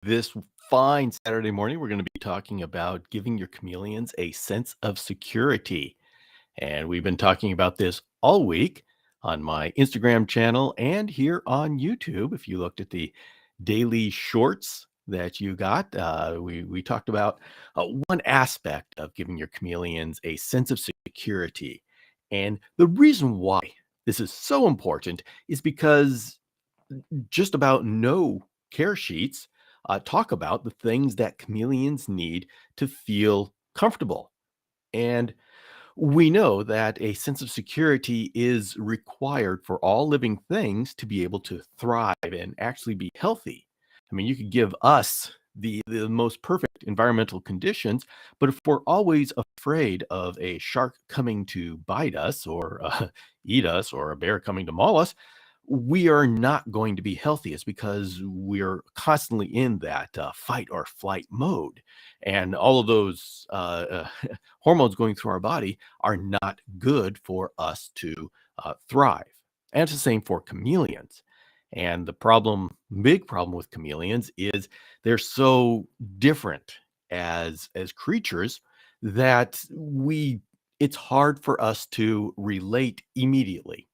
This fine Saturday morning, we're going to be talking about giving your chameleons a sense of security. And we've been talking about this all week on my Instagram channel and here on YouTube. If you looked at the daily shorts that you got, we talked about one aspect of giving your chameleons a sense of security. And the reason why this is so important is because just about no care sheets talk about the things that chameleons need to feel comfortable. And we know that a sense of security is required for all living things to be able to thrive and actually be healthy. I mean, you could give us the most perfect environmental conditions, but if we're always afraid of a shark coming to bite us or eat us or a bear coming to maul us, we are not going to be healthy. It's because we're constantly in that fight or flight mode. And all of those hormones going through our body are not good for us to thrive. And it's the same for chameleons. And the big problem with chameleons is they're so different as creatures that it's hard for us to relate immediately.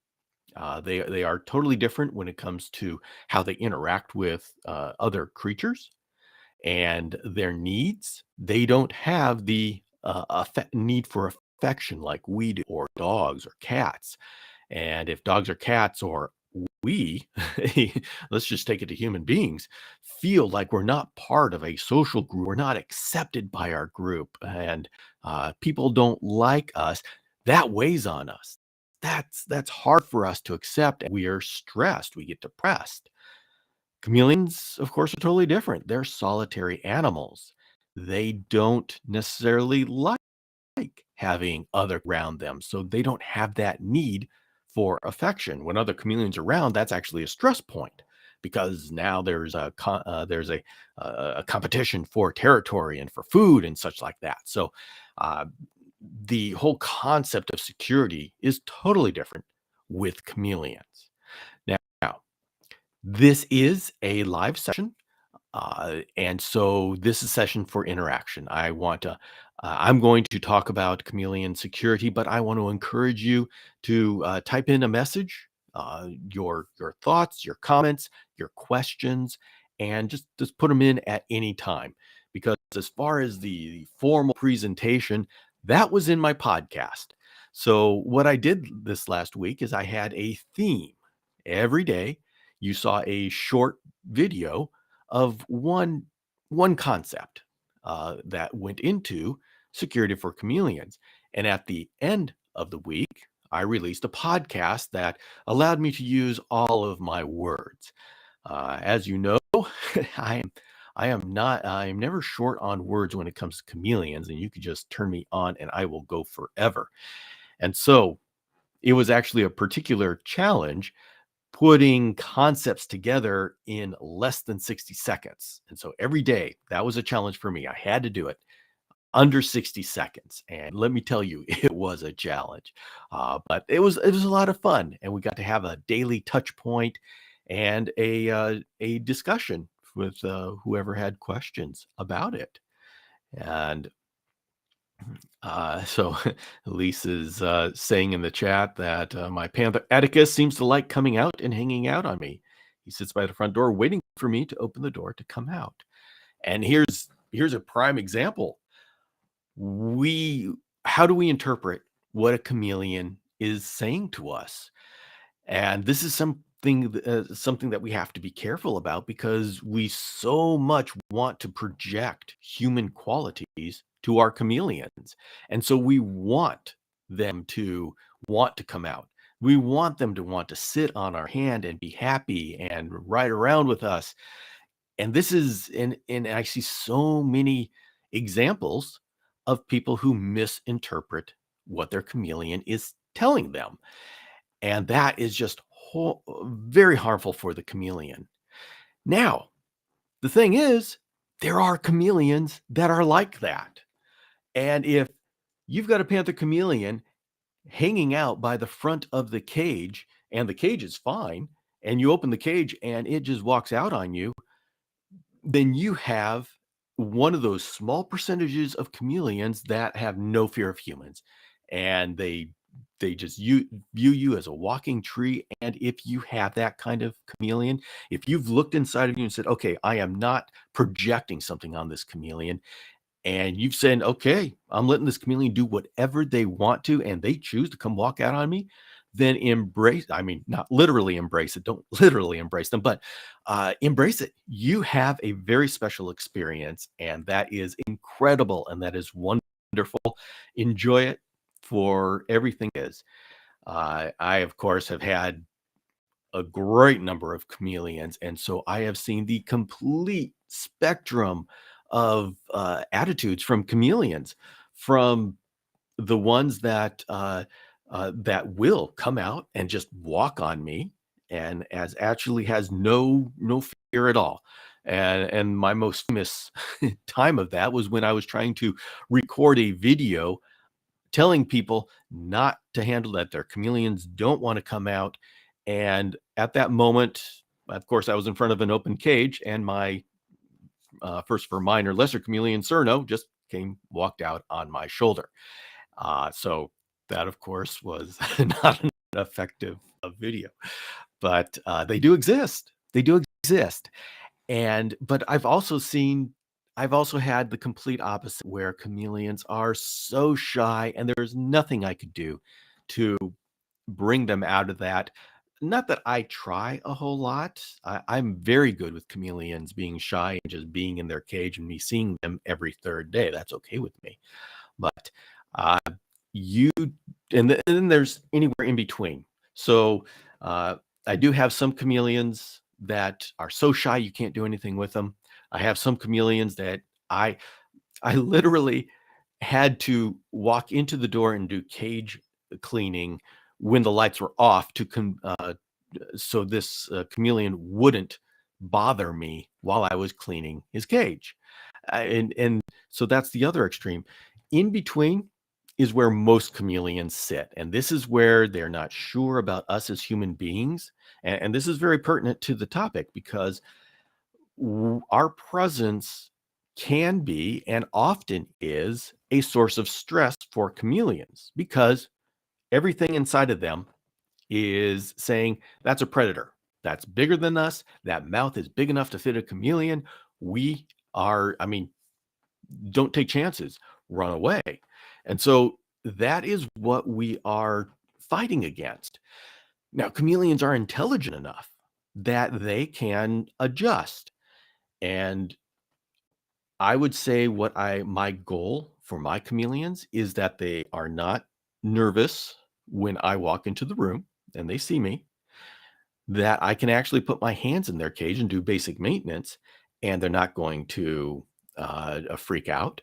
They are totally different when it comes to how they interact with other creatures and their needs. They don't have the need for affection like we do, or dogs or cats. And if dogs or cats or we, let's just take it to human beings, feel like we're not part of a social group, we're not accepted by our group, and people don't like us, that weighs on us. That's hard for us to accept. We are stressed. We get depressed. Chameleons, of course, are totally different. They're solitary animals. They don't necessarily like having other around them, so they don't have that need for affection. When other chameleons are around, that's actually a stress point because now there's a competition for territory and for food and such like that. So uh, the whole concept of security is totally different with chameleons. Now, this is a live session, and so this is a session for interaction. I'm going to talk about chameleon security, but I want to encourage you to type in a message, your thoughts, your comments, your questions, and just put them in at any time. Because as far as the formal presentation, that was in my podcast. So what I did this last week is I had a theme every day. You saw a short video of one concept that went into security for chameleons. And at the end of the week, I released a podcast that allowed me to use all of my words. As you know, I am I am never short on words when it comes to chameleons, and you could just turn me on and I will go forever. And so it was actually a particular challenge putting concepts together in less than 60 seconds. And so every day, that was a challenge for me. I had to do it under 60 seconds. And let me tell you, it was a challenge. But it was a lot of fun. And we got to have a daily touch point and a discussion with whoever had questions about it. And so Lisa's saying in the chat that my Panther Atticus seems to like coming out and hanging out on me. He sits by the front door waiting for me to open the door to come out. And here's a prime example. We How do we interpret what a chameleon is saying to us? And this is something that we have to be careful about because we so much want to project human qualities to our chameleons. And so we want them to want to come out. We want them to want to sit on our hand and be happy and ride around with us. And this is and I see so many examples of people who misinterpret what their chameleon is telling them. And that is just very harmful for the chameleon. Now, the thing is, there are chameleons that are like that. And if you've got a panther chameleon hanging out by the front of the cage and the cage is fine, and you open the cage and it just walks out on you, then you have one of those small percentages of chameleons that have no fear of humans, and they just view you as a walking tree. And if you have that kind of chameleon, if you've looked inside of you and said, okay, I am not projecting something on this chameleon, and you've said, okay, I'm letting this chameleon do whatever they want to, and they choose to come walk out on me, then embrace, I mean, not literally embrace it, don't literally embrace them, but embrace it. You have a very special experience, and that is incredible, and that is wonderful. Enjoy it for everything it is. I, of course, have had a great number of chameleons, and so I have seen the complete spectrum of attitudes from chameleons, from the ones that will come out and just walk on me, and as actually has no fear at all. And my most famous time of that was when I was trying to record a video telling people not to handle that. Their chameleons don't want to come out. And at that moment, of course, I was in front of an open cage, and my first for minor lesser chameleon Cerno just walked out on my shoulder. So that, of course, was not an effective video, but they do exist. They do exist. But I've also had the complete opposite, where chameleons are so shy and there's nothing I could do to bring them out of that. Not that I try a whole lot. I'm very good with chameleons being shy and just being in their cage and me seeing them every third day. That's okay with me. But uh, you and then there's anywhere in between. So I do have some chameleons that are so shy you can't do anything with them. I have some chameleons that I I literally had to walk into the door and do cage cleaning when the lights were off so this chameleon wouldn't bother me while I was cleaning his cage. And so that's the other extreme. In between is where most chameleons sit, and this is where they're not sure about us as human beings. And this is very pertinent to the topic, because our presence can be and often is a source of stress for chameleons, because everything inside of them is saying that's a predator. That's bigger than us. That mouth is big enough to fit a chameleon. We are, I mean, don't take chances, run away. And so that is what we are fighting against. Now, chameleons are intelligent enough that they can adjust. And I would say my goal for my chameleons is that they are not nervous when I walk into the room and they see me, that I can actually put my hands in their cage and do basic maintenance, and they're not going to freak out.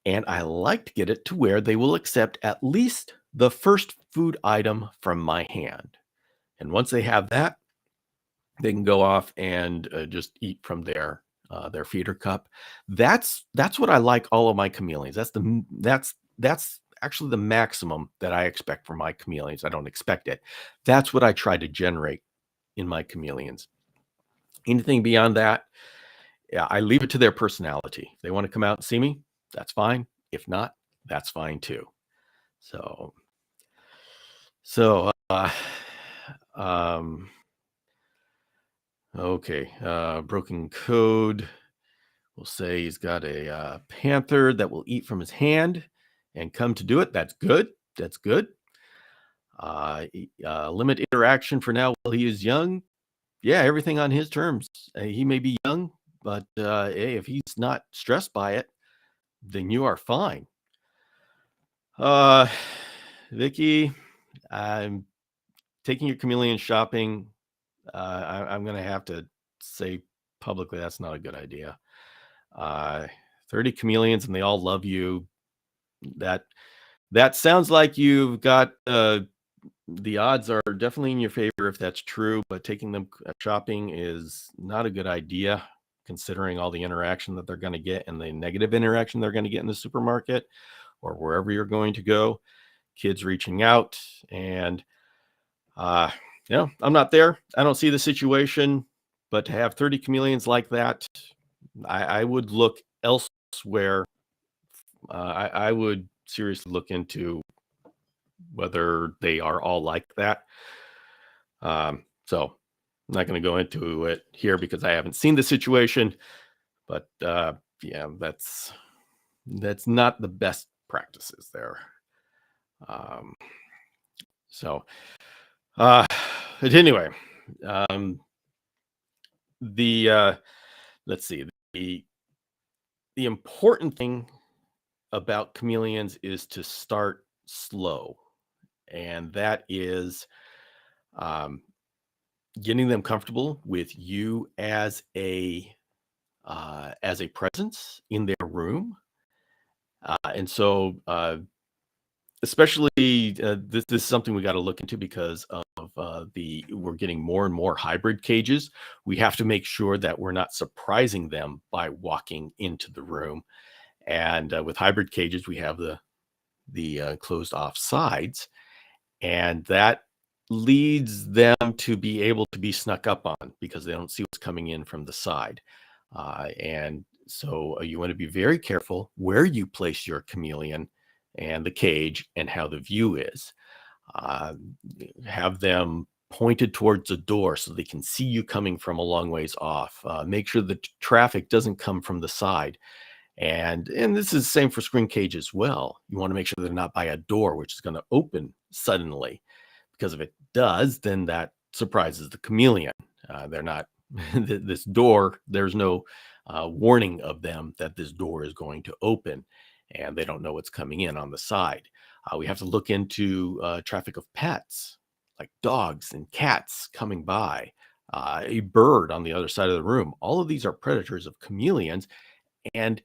And I like to get it to where they will accept at least the first food item from my hand. And once they have that, they can go off and just eat from their feeder cup. That's what I like all of my chameleons. That's actually the maximum that I expect from my chameleons. I don't expect it. That's what I try to generate in my chameleons. Anything beyond that, yeah, I leave it to their personality. If they want to come out and see me, that's fine. If not, that's fine too. So, so, um, okay, broken code. We'll say he's got a panther that will eat from his hand and come to do it. That's good. That's good. Limit interaction for now while he is young. Yeah, everything on his terms. He may be young, but hey, if he's not stressed by it, then you are fine. Uh, Vicky, I'm taking your chameleon shopping. I'm going to have to say publicly that's not a good idea. 30 chameleons and they all love you. That that sounds like you've got the odds are definitely in your favor if that's true, but taking them shopping is not a good idea, considering all the interaction that they're going to get and the negative interaction they're going to get in the supermarket or wherever you're going to go. Kids reaching out, and I'm not there. I don't see the situation, but to have 30 chameleons like that, I would look elsewhere. I would seriously look into whether they are all like that. So I'm not going to go into it here because I haven't seen the situation, but yeah, that's not the best practices there. Um, so, uh, but anyway, um, the let's see, the the important thing about chameleons is to start slow, and that is um, getting them comfortable with you as a presence in their room. And so, especially this is something we got to look into because of the we're getting more and more hybrid cages. We have to make sure that we're not surprising them by walking into the room. And with hybrid cages, we have the closed off sides, and that leads them to be able to be snuck up on because they don't see what's coming in from the side. And so you want to be very careful where you place your chameleon and the cage and how the view is. Uh, have them pointed towards the door so they can see you coming from a long ways off. Make sure the traffic doesn't come from the side. And this is the same for screen cage as well. You want to make sure they're not by a door, which is going to open suddenly, because if it does, then that surprises the chameleon. They're not this door. There's no warning of them that this door is going to open, and they don't know what's coming in on the side. We have to look into traffic of pets, like dogs and cats coming by, a bird on the other side of the room. All of these are predators of chameleons, and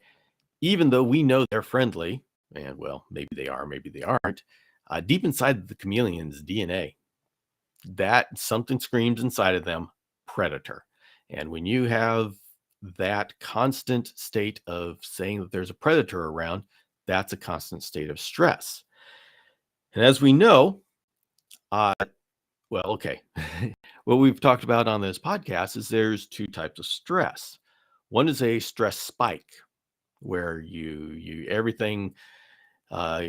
even though we know they're friendly, and well, maybe they are, maybe they aren't, deep inside the chameleon's DNA, that something screams inside of them predator. And when you have that constant state of saying that there's a predator around, that's a constant state of stress. And as we know, uh, well, okay, what we've talked about on this podcast is there's two types of stress. One is a stress spike where you everything uh,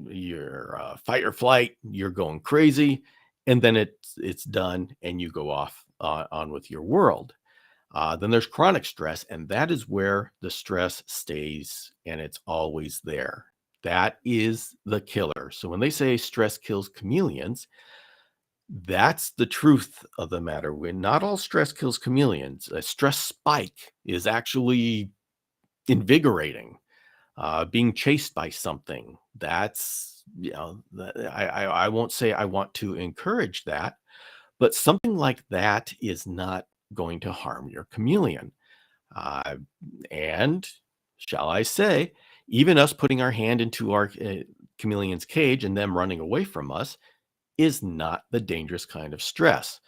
your fight or flight, you're going crazy, and then it's done, and you go off on with your world. Then there's chronic stress, and that is where the stress stays, and it's always there. That is the killer. So when they say stress kills chameleons, that's the truth of the matter. When not all stress kills chameleons, a stress spike is actually invigorating. Being chased by something, that's, I won't say I want to encourage that, but something like that is not going to harm your chameleon. Uh, and shall I say, even us putting our hand into our chameleon's cage and them running away from us is not the dangerous kind of stress.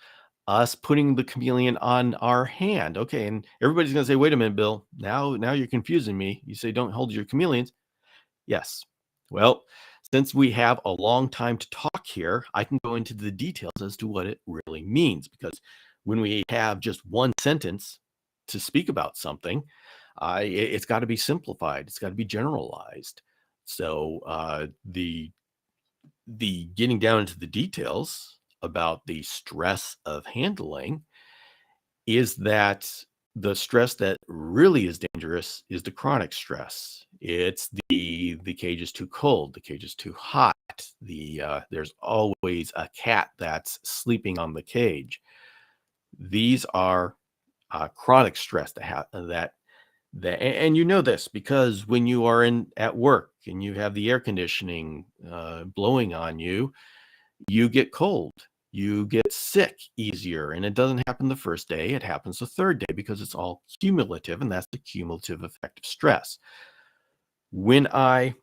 Us putting the chameleon on our hand. Okay, and everybody's going to say, "Wait a minute, Bill. Now you're confusing me. You say don't hold your chameleons." Yes. Well, since we have a long time to talk here, I can go into the details as to what it really means. Because when we have just one sentence to speak about something, it's got to be simplified. It's got to be generalized. So the getting down into the details about the stress of handling is that the stress that really is dangerous is the chronic stress. It's the cage is too cold, the cage is too hot, there's always a cat that's sleeping on the cage. These are chronic stress and you know this because when you are in at work and you have the air conditioning blowing on you, you get cold, you get sick easier, and it doesn't happen the first day, it happens the third day because it's all cumulative, and that's the cumulative effect of stress. When I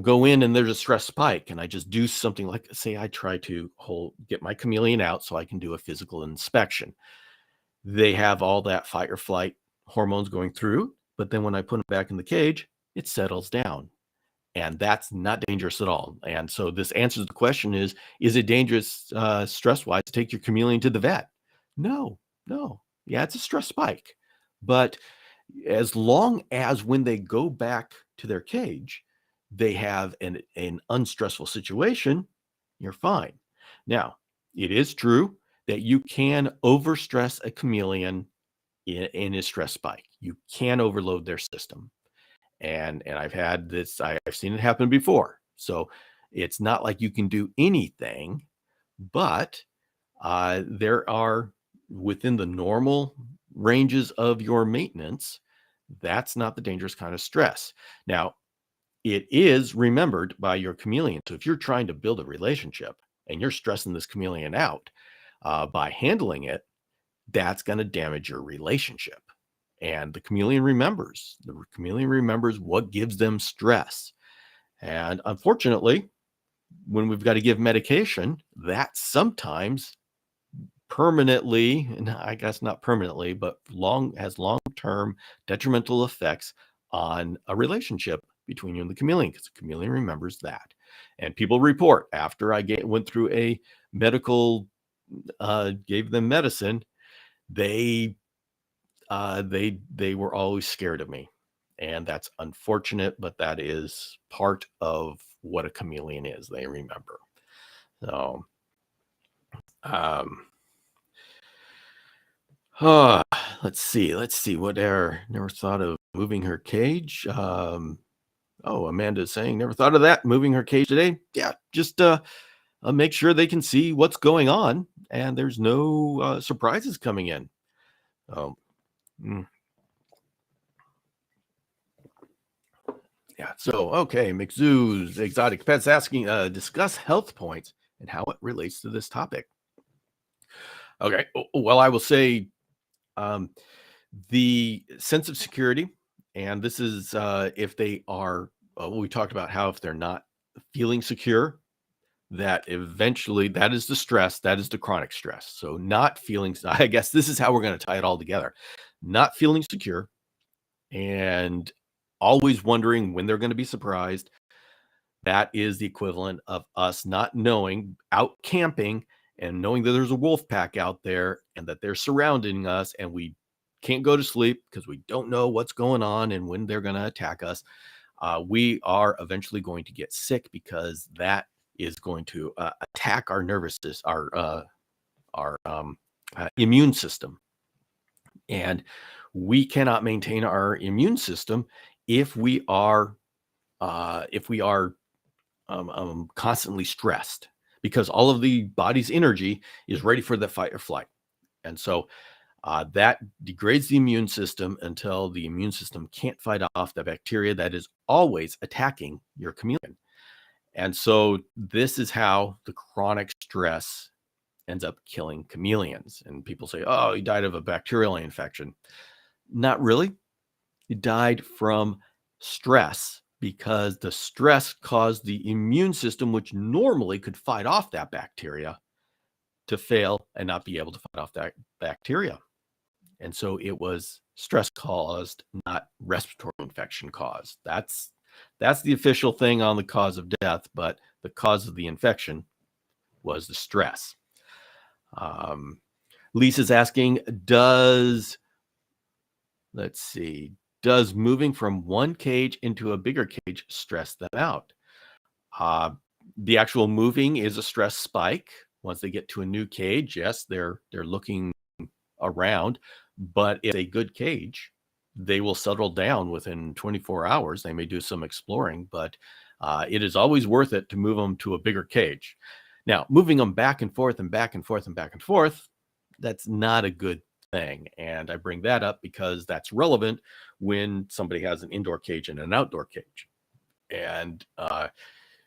go in and there's a stress spike and I just do something like, say, I try to get my chameleon out so I can do a physical inspection. They have all that fight or flight hormones going through, but then when I put them back in the cage, it settles down. And that's not dangerous at all. And so this answers the question is it dangerous stress-wise to take your chameleon to the vet? No, no. Yeah, it's a stress spike, But as long as when they go back to their cage, they have an unstressful situation, you're fine. Now, it is true that you can overstress a chameleon in a stress spike. You can overload their system. And I've had this, I've seen it happen before. So it's not like you can do anything, but there are within the normal ranges of your maintenance. That's not the dangerous kind of stress. Now, it is remembered by your chameleon. So if you're trying to build a relationship and you're stressing this chameleon out by handling it, that's going to damage your relationship. And the chameleon remembers. The chameleon remembers what gives them stress. And unfortunately, when we've got to give medication, that sometimes permanently, and I guess not permanently, but has long-term detrimental effects on a relationship between you and the chameleon, because the chameleon remembers that. And people report after I went through a medical, gave them medicine, they were always scared of me. And that's unfortunate, but that is part of what a chameleon is. They remember. So, um, uh, let's see. What error? Never thought of moving her cage. Oh, Amanda's saying never thought of that. Moving her cage today. Yeah, just make sure they can see what's going on, and there's no surprises coming in. Um, mm. Yeah. So, okay, McZoo's Exotic Pets asking, discuss health points and how it relates to this topic. Okay. Well, I will say um, the sense of security, and this is if they are, we talked about how if they're not feeling secure, that eventually that is the stress, that is the chronic stress. So, not feeling, I guess this is how we're going to tie it all together. Not feeling secure and always wondering when they're going to be surprised. That is the equivalent of us not knowing, out camping and knowing that there's a wolf pack out there and that they're surrounding us and we can't go to sleep because we don't know what's going on and when they're going to attack us. We are eventually going to get sick because that is going to attack our nervous system, our immune system. And we cannot maintain our immune system if we are constantly stressed, because all of the body's energy is ready for the fight or flight. And so that degrades the immune system until the immune system can't fight off the bacteria that is always attacking your chameleon. And so this is how the chronic stress ends up killing chameleons. And people say, oh, he died of a bacterial infection. Not really. He died from stress, because the stress caused the immune system, which normally could fight off that bacteria, to fail and not be able to fight off that bacteria. And so it was stress caused, not respiratory infection caused. That's the official thing on the cause of death, but the cause of the infection was the stress. Lisa's asking, does moving from one cage into a bigger cage stress them out? The actual moving is a stress spike. Once they get to a new cage, yes, they're looking around, but if it's a good cage, they will settle down within 24 hours. They may do some exploring, but it is always worth it to move them to a bigger cage. Now, moving them back and forth and back and forth and back and forth, that's not a good thing. And I bring that up because that's relevant when somebody has an indoor cage and an outdoor cage. And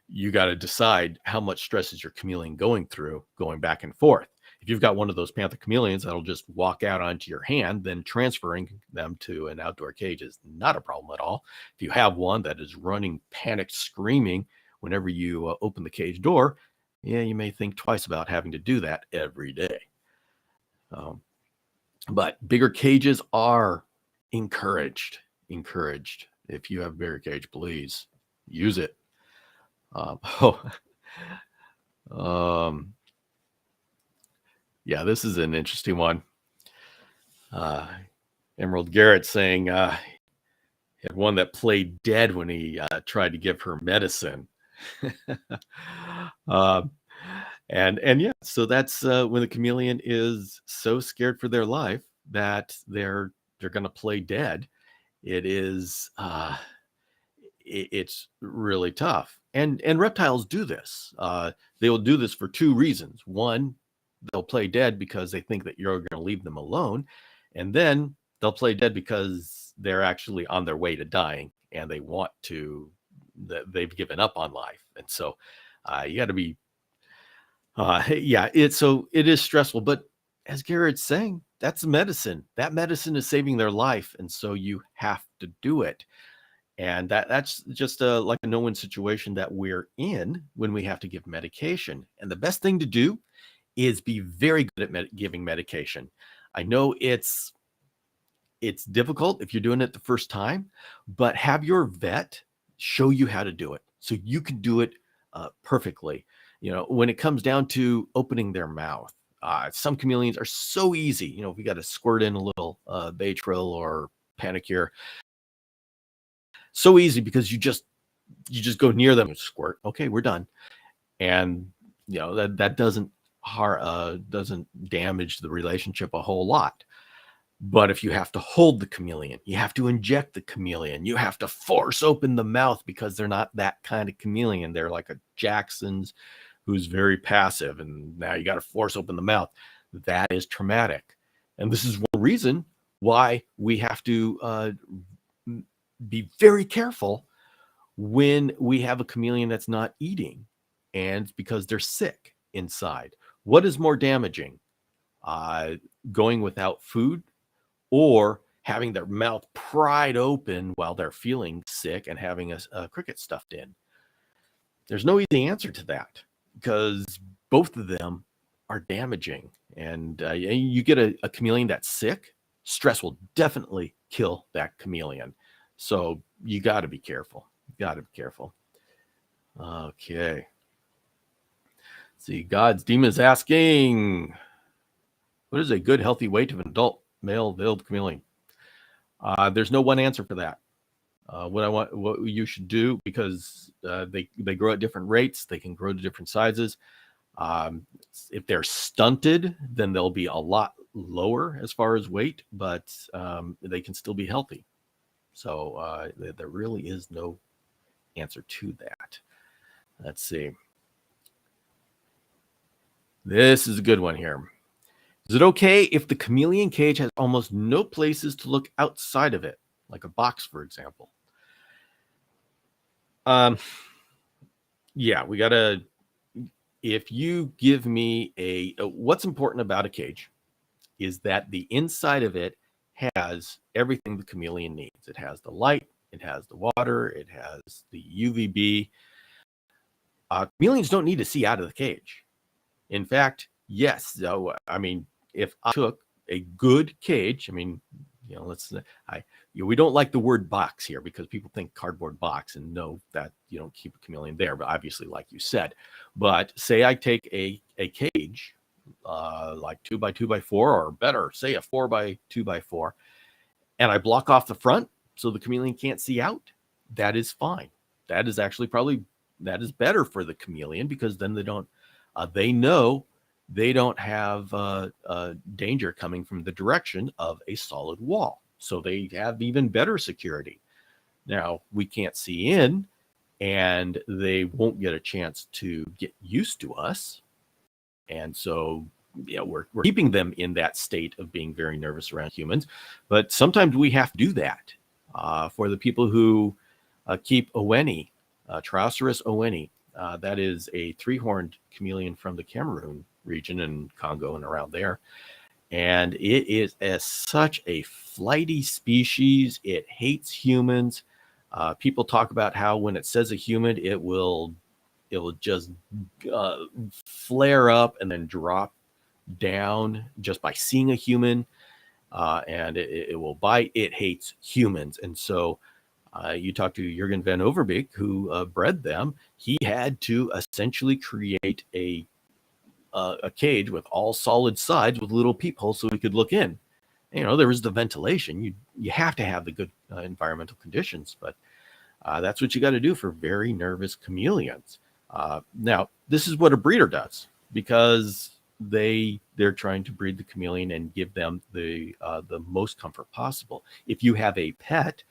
you got to decide how much stress is your chameleon going through, going back and forth. If you've got one of those Panther chameleons that'll just walk out onto your hand, then transferring them to an outdoor cage is not a problem at all. If you have one that is running, panicked, screaming whenever you open the cage door, yeah, you may think twice about having to do that every day. But bigger cages are encouraged. If you have a bigger cage, please use it. Yeah, this is an interesting one. Emerald Garrett saying he had one that played dead when he tried to give her medicine. um, and yeah, so that's when the chameleon is so scared for their life that they're going to play dead. It is it's really tough. And reptiles do this. They will do this for two reasons. One, they'll play dead because they think that you're going to leave them alone, and then they'll play dead because they're actually on their way to dying and they want to. They've given up on life, and so you got to be. Yeah, it is stressful, but as Garrett's saying, that's medicine. That medicine is saving their life, and so you have to do it. And that's just like a no-win situation that we're in when we have to give medication. And the best thing to do is be very good at giving medication. I know it's difficult if you're doing it the first time, but have your vet show you how to do it so you can do it perfectly. When it comes down to opening their mouth, some chameleons are so easy. If we got to squirt in a little Baytril or Panicure, so easy because you just go near them and squirt. Okay, we're done. And that doesn't damage the relationship a whole lot. But if you have to hold the chameleon, you have to inject the chameleon, you have to force open the mouth because they're not that kind of chameleon. They're like a Jackson's who's very passive, and now you got to force open the mouth. That is traumatic. And this is one reason why we have to be very careful when we have a chameleon that's not eating, and because they're sick inside. What is more damaging, going without food or having their mouth pried open while they're feeling sick and having a cricket stuffed in? There's no easy answer to that because both of them are damaging. And you get a chameleon that's sick, stress will definitely kill that chameleon. So you got to be careful. You got to be careful. Okay. See, God's Demon is asking, what is a good, healthy weight of an adult male veiled chameleon? There's no one answer for that. What you should do, because they grow at different rates, they can grow to different sizes. If they're stunted, then they'll be a lot lower as far as weight, but they can still be healthy. So there really is no answer to that. Let's see. This is a good one here. Is it okay if the chameleon cage has almost no places to look outside of it, like a box, for example? Yeah, we gotta. If you give me what's important about a cage is that the inside of it has everything the chameleon needs. It has the light, it has the water, it has the UVB. Chameleons don't need to see out of the cage. In fact, yes. So, I mean, if I took a good cage, I mean, we don't like the word box here because people think cardboard box, and no, that you don't keep a chameleon there. But obviously, like you said, but say I take a cage, like 2x2x4, or better, say a 4x2x4, and I block off the front so the chameleon can't see out. That is fine. That is actually that is better for the chameleon because then they know they don't have danger coming from the direction of a solid wall. So they have even better security. Now, we can't see in, and they won't get a chance to get used to us. And so, we're keeping them in that state of being very nervous around humans. But sometimes we have to do that. For the people who keep Oweni, Trioceras oweni, that is a three-horned chameleon from the Cameroon region and Congo and around there. And it is such a flighty species. It hates humans. People talk about how when it says a human, it will just flare up and then drop down just by seeing a human. And it will bite. It hates humans. And so you talk to Jurgen van Overbeek, who bred them. He had to essentially create a cage with all solid sides with little peepholes so he could look in. There is the ventilation. You have to have the good environmental conditions, but that's what you got to do for very nervous chameleons. Now, this is what a breeder does, because they're trying to breed the chameleon and give them the most comfort possible. If you have a pet,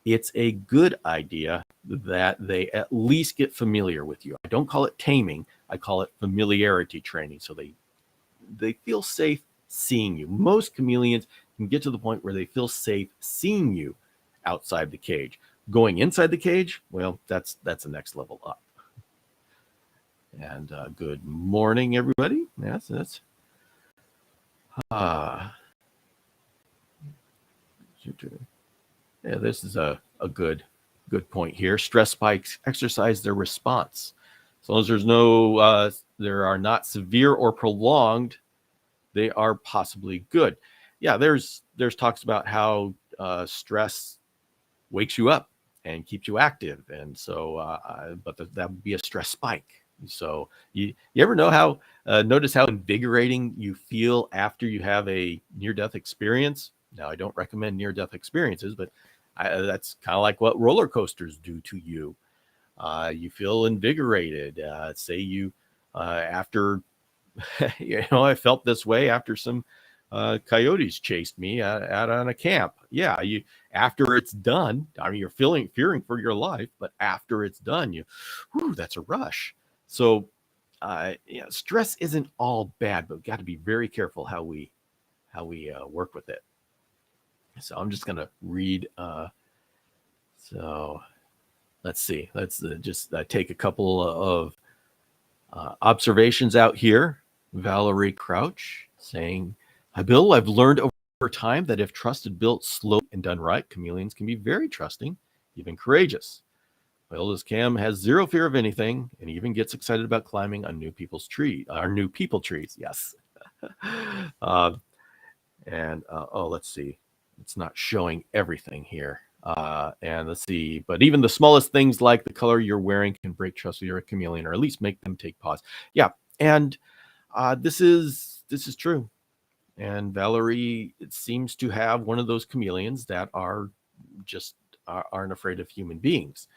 it's a good idea that they at least get familiar with you. I don't call it taming. I call it familiarity training. So they feel safe seeing you. Most chameleons can get to the point where they feel safe seeing you outside the cage. Going inside the cage, well, that's the next level up. And good morning, everybody. Yes, that's yeah, this is a good point here. Stress spikes exercise their response. As long as there are not severe or prolonged, they are possibly good. Yeah, there's talks about how stress wakes you up and keeps you active, and so but that would be a stress spike. So you ever notice how invigorating you feel after you have a near-death experience? Now, I don't recommend near-death experiences, but that's kind of like what roller coasters do to you. You feel invigorated. Say you after I felt this way after some coyotes chased me out on a camp. Yeah, after it's done, I mean, you're fearing for your life, but after it's done, that's a rush. So, stress isn't all bad, but we got to be very careful how we work with it. So I'm just gonna read. So let's see. Let's just take a couple of observations out here. Valerie Crouch saying, "Hi, Bill. I've learned over time that if trusted, built, slow, and done right, chameleons can be very trusting, even courageous. My oldest Cam has zero fear of anything, and even gets excited about climbing on new people trees. Yes." Let's see. It's not showing everything here. And let's see. But even the smallest things like the color you're wearing can break trust with your chameleon, or at least make them take pause. Yeah, and this is true. And Valerie, it seems to have one of those chameleons that aren't afraid of human beings.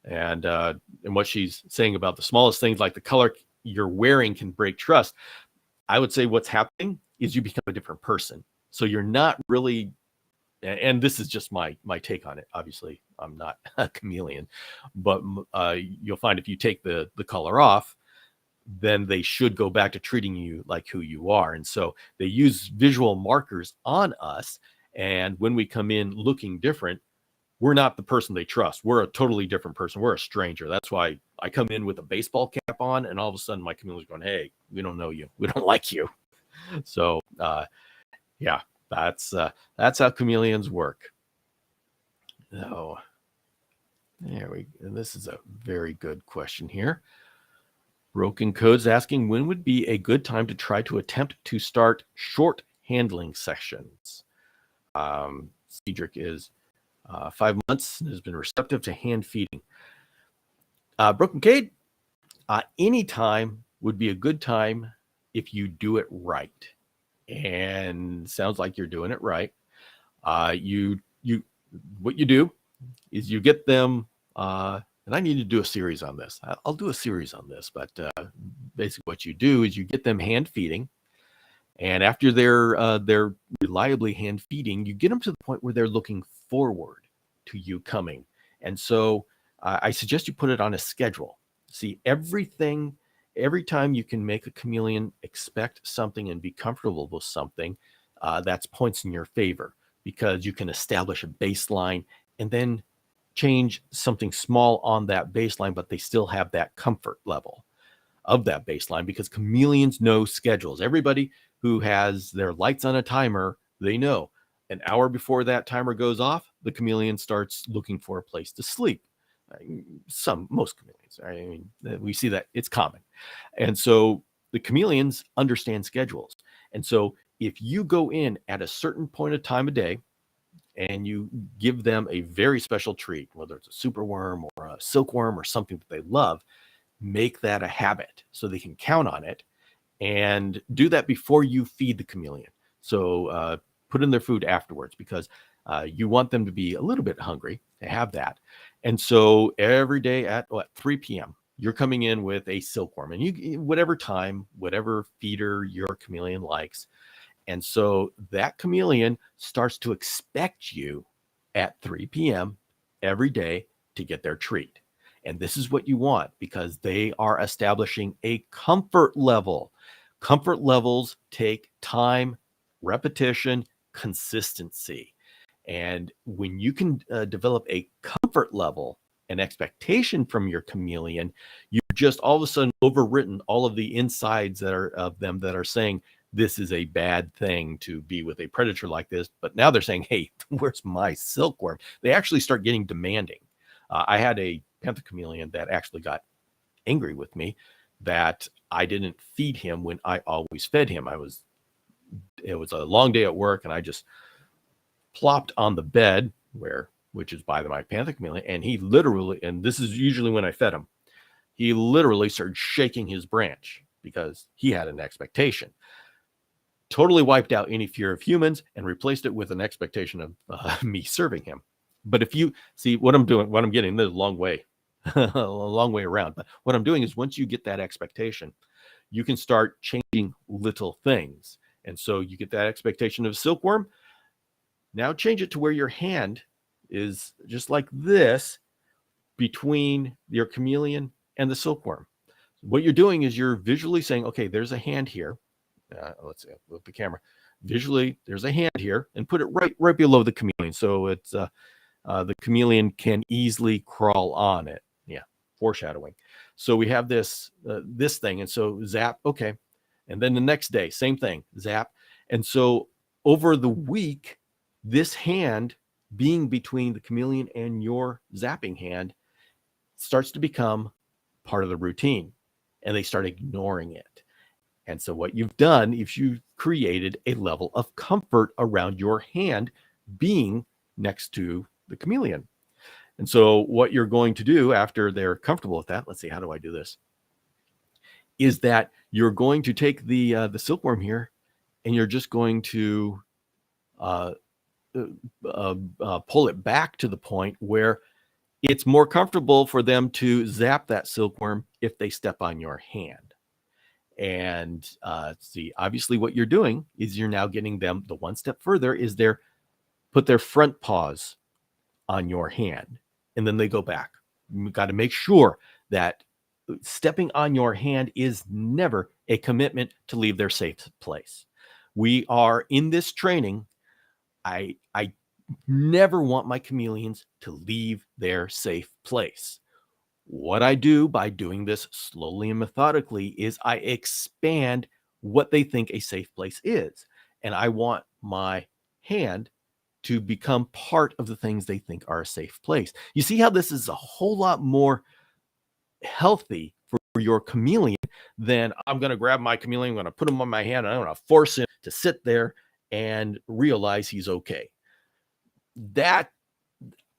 And what she's saying about the smallest things like the color you're wearing can break trust. I would say what's happening is you become a different person. So you're not really, and this is just my take on it. Obviously, I'm not a chameleon, but you'll find if you take the color off, then they should go back to treating you like who you are. And so they use visual markers on us. And when we come in looking different, we're not the person they trust. We're a totally different person. We're a stranger. That's why I come in with a baseball cap on, and all of a sudden my chameleon's going, "Hey, we don't know you. We don't like you." So, yeah, that's how chameleons work. So, and this is a very good question here. Broken Code's asking, when would be a good time to try to attempt to start short handling sessions? Cedric is 5 months and has been receptive to hand feeding. Broken Cade, any time would be a good time if you do it right. And sounds like you're doing it right. What you do is you get them, and I need to do a series on this. I'll do a series on this, but basically what you do is you get them hand feeding, and after they're reliably hand feeding, you get them to the point where they're looking forward to you coming. And so I suggest you put it on a schedule. See, every time you can make a chameleon expect something and be comfortable with something, that's points in your favor, because you can establish a baseline and then change something small on that baseline, but they still have that comfort level of that baseline, because chameleons know schedules. Everybody who has their lights on a timer, they know an hour before that timer goes off, the chameleon starts looking for a place to sleep. Most chameleons, I mean, we see that it's common. And so the chameleons understand schedules. And so if you go in at a certain point of time of day and you give them a very special treat, whether it's a superworm or a silkworm or something that they love, make that a habit so they can count on it, and do that before you feed the chameleon. So put in their food afterwards, because you want them to be a little bit hungry to have that. And so every day at 3 p.m., you're coming in with a silkworm, and you, whatever time, whatever feeder your chameleon likes. And so that chameleon starts to expect you at 3 p.m. every day to get their treat. And this is what you want, because they are establishing a comfort level. Comfort levels take time, repetition, consistency. And when you can develop a comfort level, an expectation from your chameleon, you've just all of a sudden overwritten all of the insides that are of them that are saying this is a bad thing to be with a predator like this. But now they're saying, hey, where's my silkworm? They actually start getting demanding. I had a panther chameleon that actually got angry with me that I didn't feed him when I always fed him. It was a long day at work, and I just plopped on the bed which is by my panther chameleon, and he literally, and this is usually when I fed him, he literally started shaking his branch because he had an expectation. Totally wiped out any fear of humans and replaced it with an expectation of me serving him. But if you see what I'm doing, what I'm getting, there's a long way, a long way around. But what I'm doing is, once you get that expectation, you can start changing little things. And so you get that expectation of silkworm. Now change it to where your hand is just like this between your chameleon and the silkworm. What you're doing is you're visually saying, okay, there's a hand here. Let's see, with the camera. Visually, there's a hand here, and put it right below the chameleon, so it's the chameleon can easily crawl on it. Yeah, foreshadowing. So we have this thing, and so zap, okay, and then the next day, same thing, zap, and so over the week, this hand being between the chameleon and your zapping hand starts to become part of the routine, and they start ignoring it. And so what you've done is you've created a level of comfort around your hand being next to the chameleon. And so what you're going to do after they're comfortable with that, let's see, how do I do this? Is that you're going to take the silkworm here, and you're just going to pull it back to the point where it's more comfortable for them to zap that silkworm if they step on your hand. And see, obviously what you're doing is you're now getting them the one step further, is put their front paws on your hand, and then they go back. You've got to make sure that stepping on your hand is never a commitment to leave their safe place. We are in this training. I never want my chameleons to leave their safe place. What I do by doing this slowly and methodically is I expand what they think a safe place is. And I want my hand to become part of the things they think are a safe place. You see how this is a whole lot more healthy for your chameleon than I'm going to grab my chameleon, I'm going to put him on my hand, and I'm going to force him to sit there and realize he's okay. That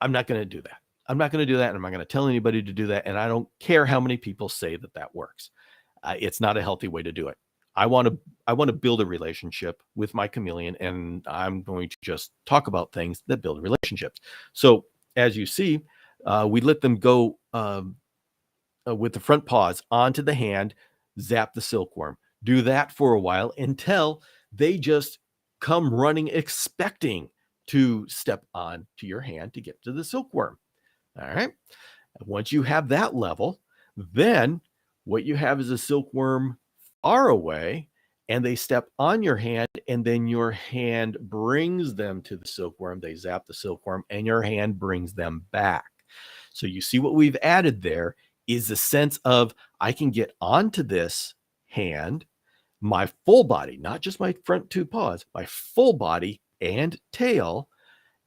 I'm not going to do that. I'm not going to do that, and I'm not going to tell anybody to do that. And I don't care how many people say that works. It's not a healthy way to do it. I want to build a relationship with my chameleon, and I'm going to just talk about things that build relationships. So as you see, we let them go with the front paws onto the hand, zap the silkworm. Do that for a while until they just come running, expecting to step on to your hand to get to the silkworm. All right. Once you have that level, then what you have is a silkworm far away, and they step on your hand, and then your hand brings them to the silkworm. They zap the silkworm, and your hand brings them back. So you see what we've added there is the sense of I can get onto this hand, my full body, not just my front two paws, my full body and tail,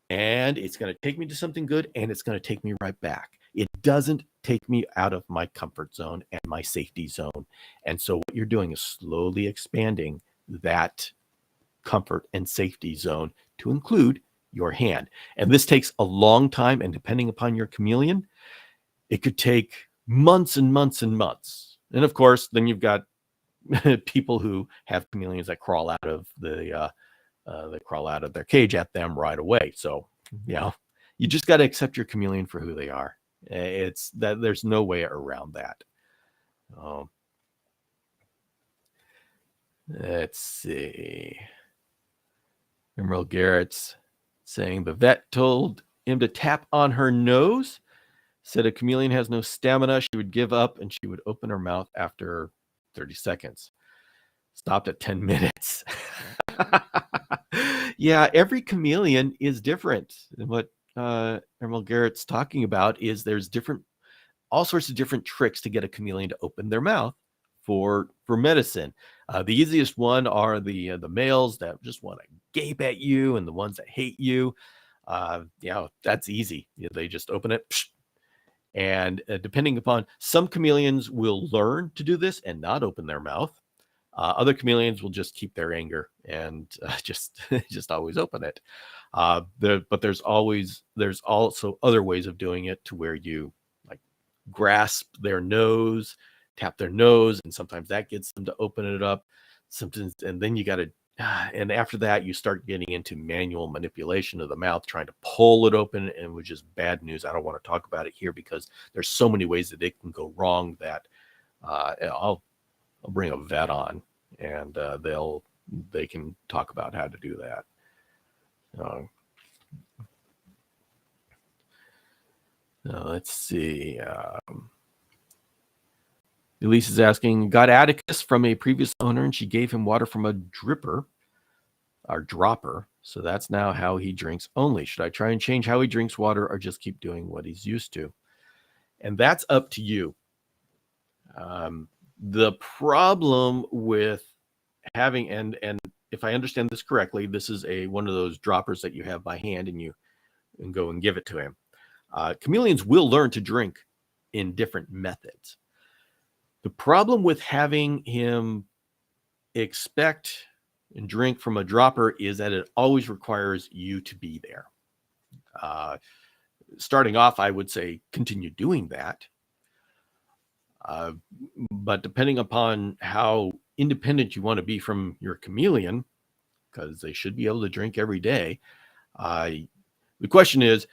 and it's going to take me to something good, and it's going to take me right back. It doesn't take me out of my comfort zone and my safety zone. And so what you're doing is slowly expanding that comfort and safety zone to include your hand. And this takes a long time, and depending upon your chameleon, it could take months and months and months. And of course, then you've got people who have chameleons that crawl out of the they crawl out of their cage at them right away. So, you just got to accept your chameleon for who they are. It's that there's no way around that. Let's see. Emerald Garrett's saying the vet told him to tap on her nose. Said a chameleon has no stamina. She would give up and she would open her mouth after 30 seconds. Stopped at 10 minutes. Yeah, every chameleon is different. And what Emerald Garrett's talking about is there's all sorts of different tricks to get a chameleon to open their mouth for medicine. The easiest one are the males that just want to gape at you, and the ones that hate you. That's easy. They just open it. And depending upon, some chameleons will learn to do this and not open their mouth. Other chameleons will just keep their anger and just always open it. But there's also other ways of doing it to where you like grasp their nose, tap their nose, and sometimes that gets them to open it up. Sometimes, and then you got to, and after that, you start getting into manual manipulation of the mouth, trying to pull it open, and which is bad news. I don't want to talk about it here because there's so many ways that it can go wrong that I'll bring a vet on, and they can talk about how to do that. Let's see. Elise is asking, got Atticus from a previous owner, and she gave him water from a dropper. So that's now how he drinks only. Should I try and change how he drinks water, or just keep doing what he's used to? And that's up to you. The problem with having, and if I understand this correctly, this is one of those droppers that you have by hand, and you can go and give it to him. Chameleons will learn to drink in different methods. The problem with having him expect and drink from a dropper is that it always requires you to be there. Starting off, I would say continue doing that. But depending upon how independent you want to be from your chameleon, because they should be able to drink every day, the question is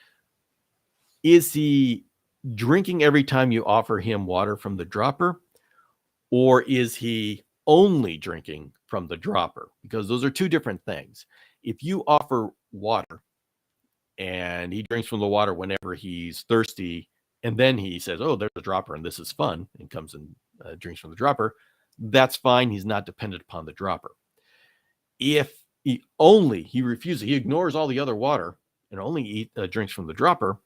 he drinking every time you offer him water from the dropper, or is he only drinking from the dropper? Because those are two different things. If you offer water and he drinks from the water whenever he's thirsty, and then he says, oh, there's a dropper and this is fun, and comes and drinks from the dropper, that's fine. He's not dependent upon the dropper. If he refuses, he ignores all the other water and only drinks from the dropper,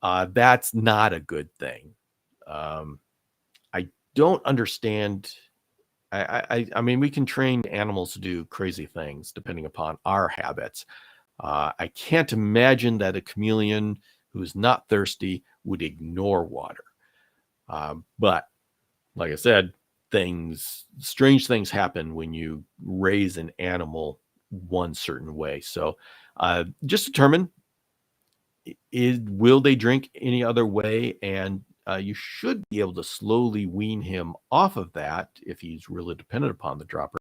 that's not a good thing. I don't understand. I mean, we can train animals to do crazy things depending upon our habits. I can't imagine that a chameleon who's not thirsty would ignore water. But like I said, strange things happen when you raise an animal one certain way. So just determine, will they drink any other way? And you should be able to slowly wean him off of that if he's really dependent upon the dropper,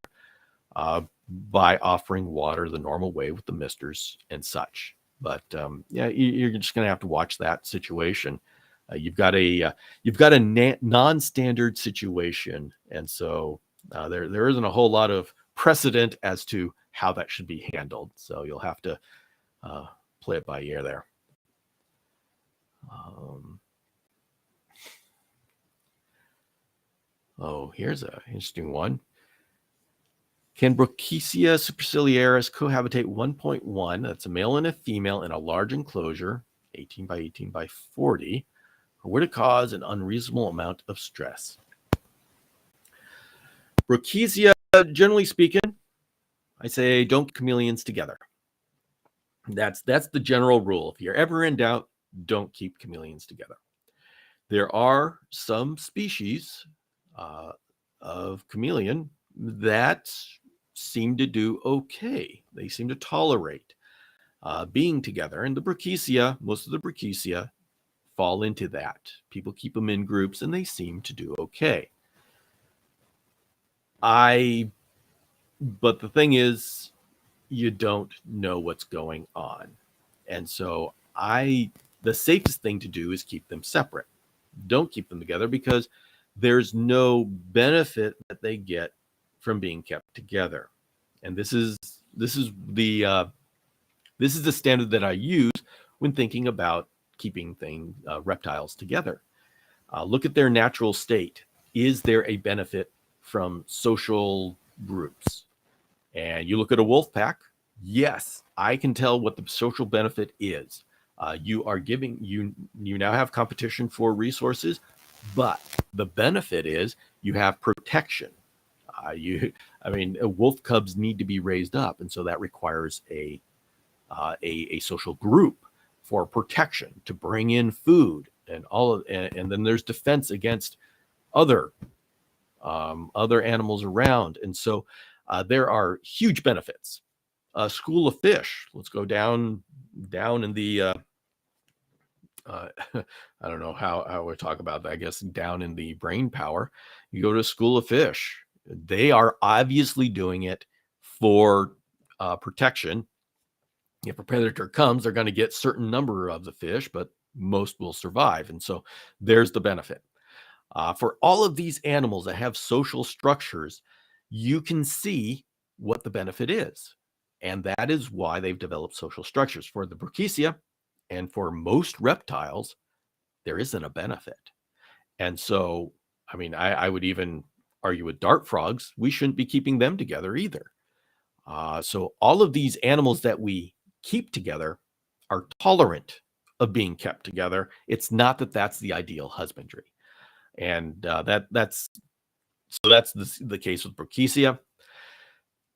by offering water the normal way with the misters and such. But you're just going to have to watch that situation. You've got a non-standard situation, and so there isn't a whole lot of precedent as to how that should be handled. So you'll have to play it by ear there. Here's an interesting one. Can Brookesia superciliaris cohabitate 1.1, that's a male and a female, in a large enclosure, 18 by 18 by 40, or would it cause an unreasonable amount of stress? Brookesia, generally speaking, I say don't keep chameleons together. That's the general rule. If you're ever in doubt, don't keep chameleons together. There are some species of chameleon that seem to do okay. They seem to tolerate being together, and most of the Brookesia fall into that. People keep them in groups and they seem to do okay. But the thing is, you don't know what's going on. And so the safest thing to do is keep them separate. Don't keep them together because there's no benefit that they get from being kept together. And this is the standard that I use when thinking about keeping reptiles together. Look at their natural state. Is there a benefit from social groups? And you look at a wolf pack. Yes, I can tell what the social benefit is. You now have competition for resources, but the benefit is you have protection. Wolf cubs need to be raised up, and so that requires a social group for protection to bring in food and then there's defense against other other animals around, and so there are huge benefits. A school of fish. Let's go down in the I don't know how we talk about that. I guess down in the brain power. You go to a school of fish. They are obviously doing it for protection. If a predator comes, they're going to get certain number of the fish, but most will survive. And so there's the benefit. For all of these animals that have social structures, you can see what the benefit is. And that is why they've developed social structures. For the Brachycia and for most reptiles, there isn't a benefit. And so, I would even argue with dart frogs, we shouldn't be keeping them together either. So all of these animals that we keep together are tolerant of being kept together. It's not that that's the ideal husbandry. And that's the case with Brachycia.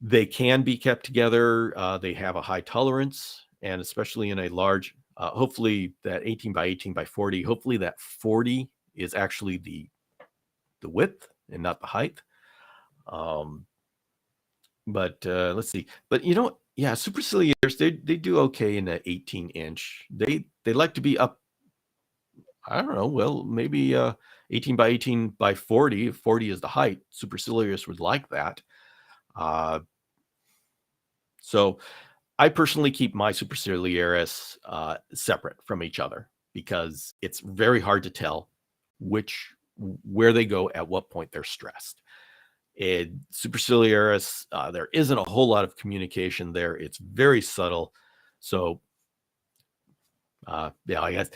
They can be kept together. They have a high tolerance, and especially in a large, hopefully that 18 by 18 by 40, hopefully that 40 is actually the width and not the height. But let's see. But yeah, superciliators, they do okay in an 18-inch. They like to be up, I don't know, well, maybe 18 by 18 by 40. If 40 is the height, superciliars would like that. So I personally keep my superciliaris separate from each other because it's very hard to tell where they go at what point they're stressed. Superciliaris, there isn't a whole lot of communication there. It's very subtle. So yeah, I guess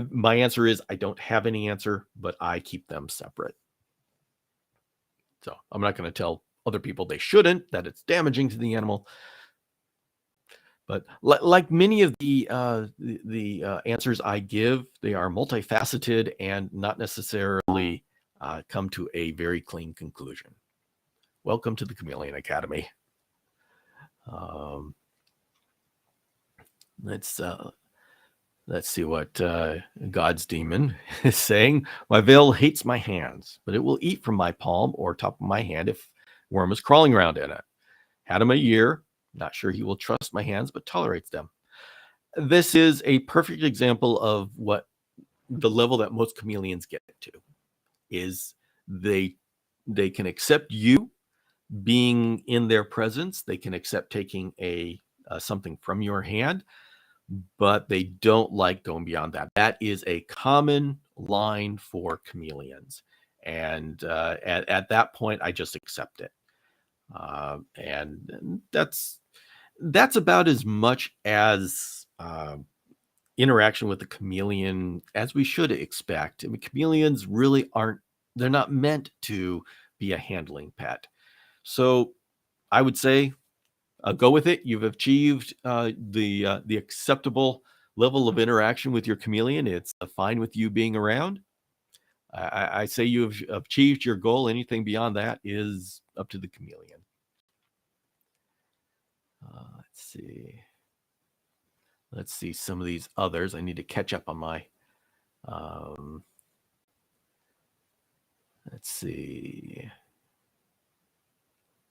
my answer is I don't have any answer, but I keep them separate. So I'm not going to tell other people they shouldn't, that it's damaging to the animal. But like many of the answers I give, they are multifaceted and not necessarily come to a very clean conclusion. Welcome to the Chameleon Academy. Let's see what God's demon is saying. My veil hates my hands, but it will eat from my palm or top of my hand if worm is crawling around in it. Had him a year. Not sure he will trust my hands, but tolerates them. This is a perfect example of what the level that most chameleons get to is they can accept you being in their presence. They can accept taking something from your hand, but they don't like going beyond that. That is a common line for chameleons. And at that point, I just accept it. And that's about as much as interaction with the chameleon as we should expect. I mean, chameleons really they're not meant to be a handling pet. So I would say go with it. You've achieved the acceptable level of interaction with your chameleon. It's fine with you being around. I say you've achieved your goal. Anything beyond that is up to the chameleon. Let's see some of these others. I need to catch up on my. Let's see.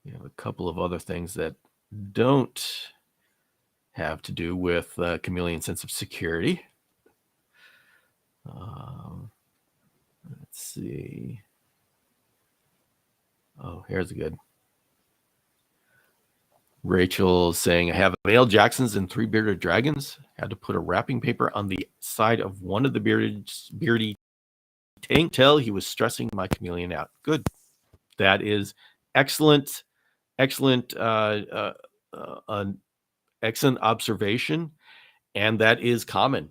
We have a couple of other things that don't have to do with chameleon sense of security. Let's see. Oh, here's a good. Rachel saying, I have male Jacksons and 3 bearded dragons. Had to put a wrapping paper on the side of one of the beardy tank till he was stressing my chameleon out. Good. That is excellent, excellent, an excellent observation. And that is common,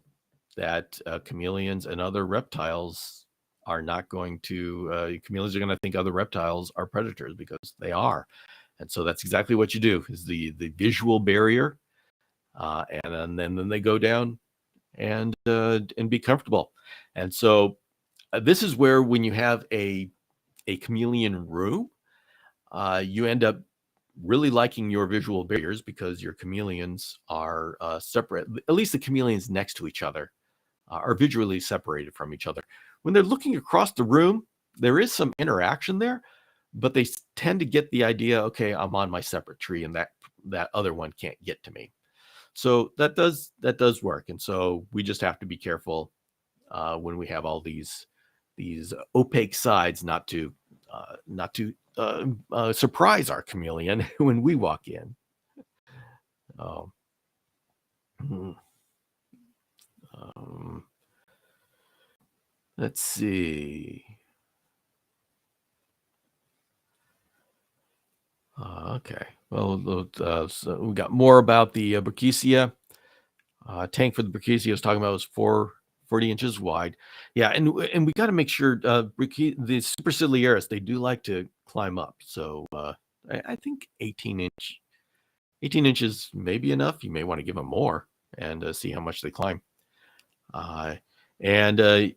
that chameleons and other reptiles are not going to, chameleons are going to think other reptiles are predators because they are. And so that's exactly what you do, is the visual barrier. And then they go down and be comfortable. And so this is where, when you have a chameleon room, you end up really liking your visual barriers because your chameleons are separate. At least the chameleons next to each other are visually separated from each other. When they're looking across the room, there is some interaction there, but they tend to get the idea, okay, I'm on my separate tree and that other one can't get to me. So that does work. And so we just have to be careful when we have all these opaque sides, not to surprise our chameleon when we walk in. Oh. Let's see. Okay. Well, so we got more about the Brachysia. Tank for the Brachysia I was talking about was 40 inches wide. Yeah, and we got to make sure the superciliaris, they do like to climb up. So I think 18 inches may be enough. You may want to give them more and see how much they climb. And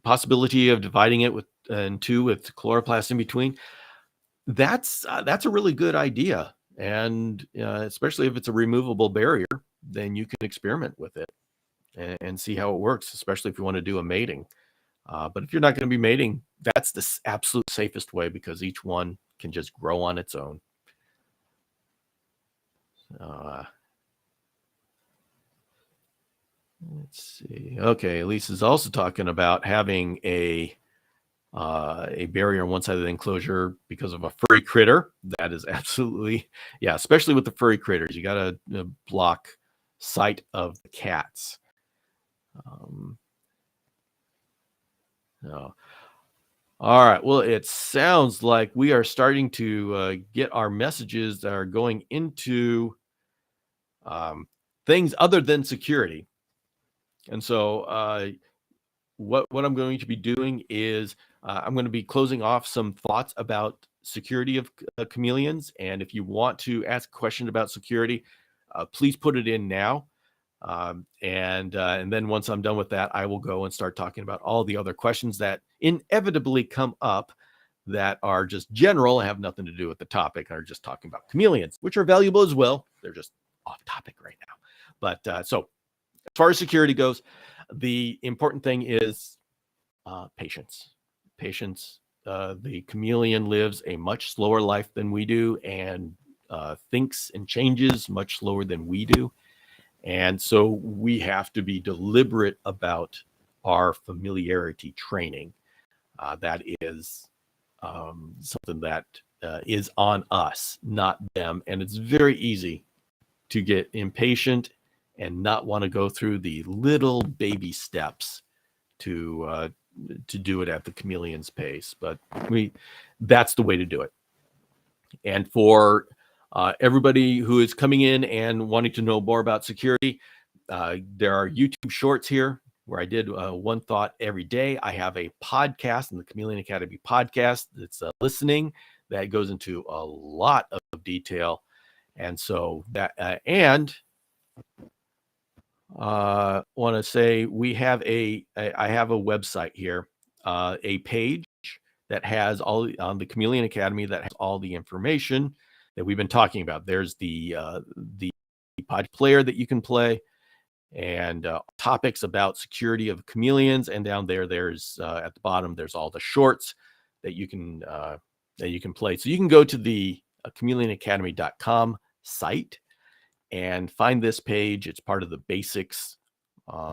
possibility of dividing it in two with chloroplast in between. That's a really good idea. And especially if it's a removable barrier, then you can experiment with it and see how it works, especially if you want to do a mating. But if you're not going to be mating, that's the absolute safest way, because each one can just grow on its own. Let's see. Okay, Elise is also talking about having a barrier on one side of the enclosure because of a furry critter. That is absolutely, yeah, especially with the furry critters. You got to block sight of the cats. No. All right. Well, it sounds like we are starting to get our messages that are going into things other than security. And so what I'm going to be doing is I'm going to be closing off some thoughts about security of chameleons. And if you want to ask a question about security, please put it in now. And then once I'm done with that, I will go and start talking about all the other questions that inevitably come up that are just general, have nothing to do with the topic, are just talking about chameleons, which are valuable as well. They're just off topic right now. But so as far as security goes, the important thing is patience. Patience. The chameleon lives a much slower life than we do, and thinks and changes much slower than we do. And so we have to be deliberate about our familiarity training. That is something that is on us, not them. And it's very easy to get impatient and not want to go through the little baby steps to do it at the chameleon's pace. But that's the way to do it. And for everybody who is coming in and wanting to know more about security, there are YouTube shorts here where I did one thought every day. I have a podcast in the Chameleon Academy podcast that's listening that goes into a lot of detail. And so that, and want to say I have a website here, a page that has all on the Chameleon Academy that has all the information that we've been talking about. There's the pod player that you can play, and topics about security of chameleons. And down there's at the bottom, there's all the shorts that you can play. So you can go to the chameleonacademy.com site and find this page. It's part of the basics. Here,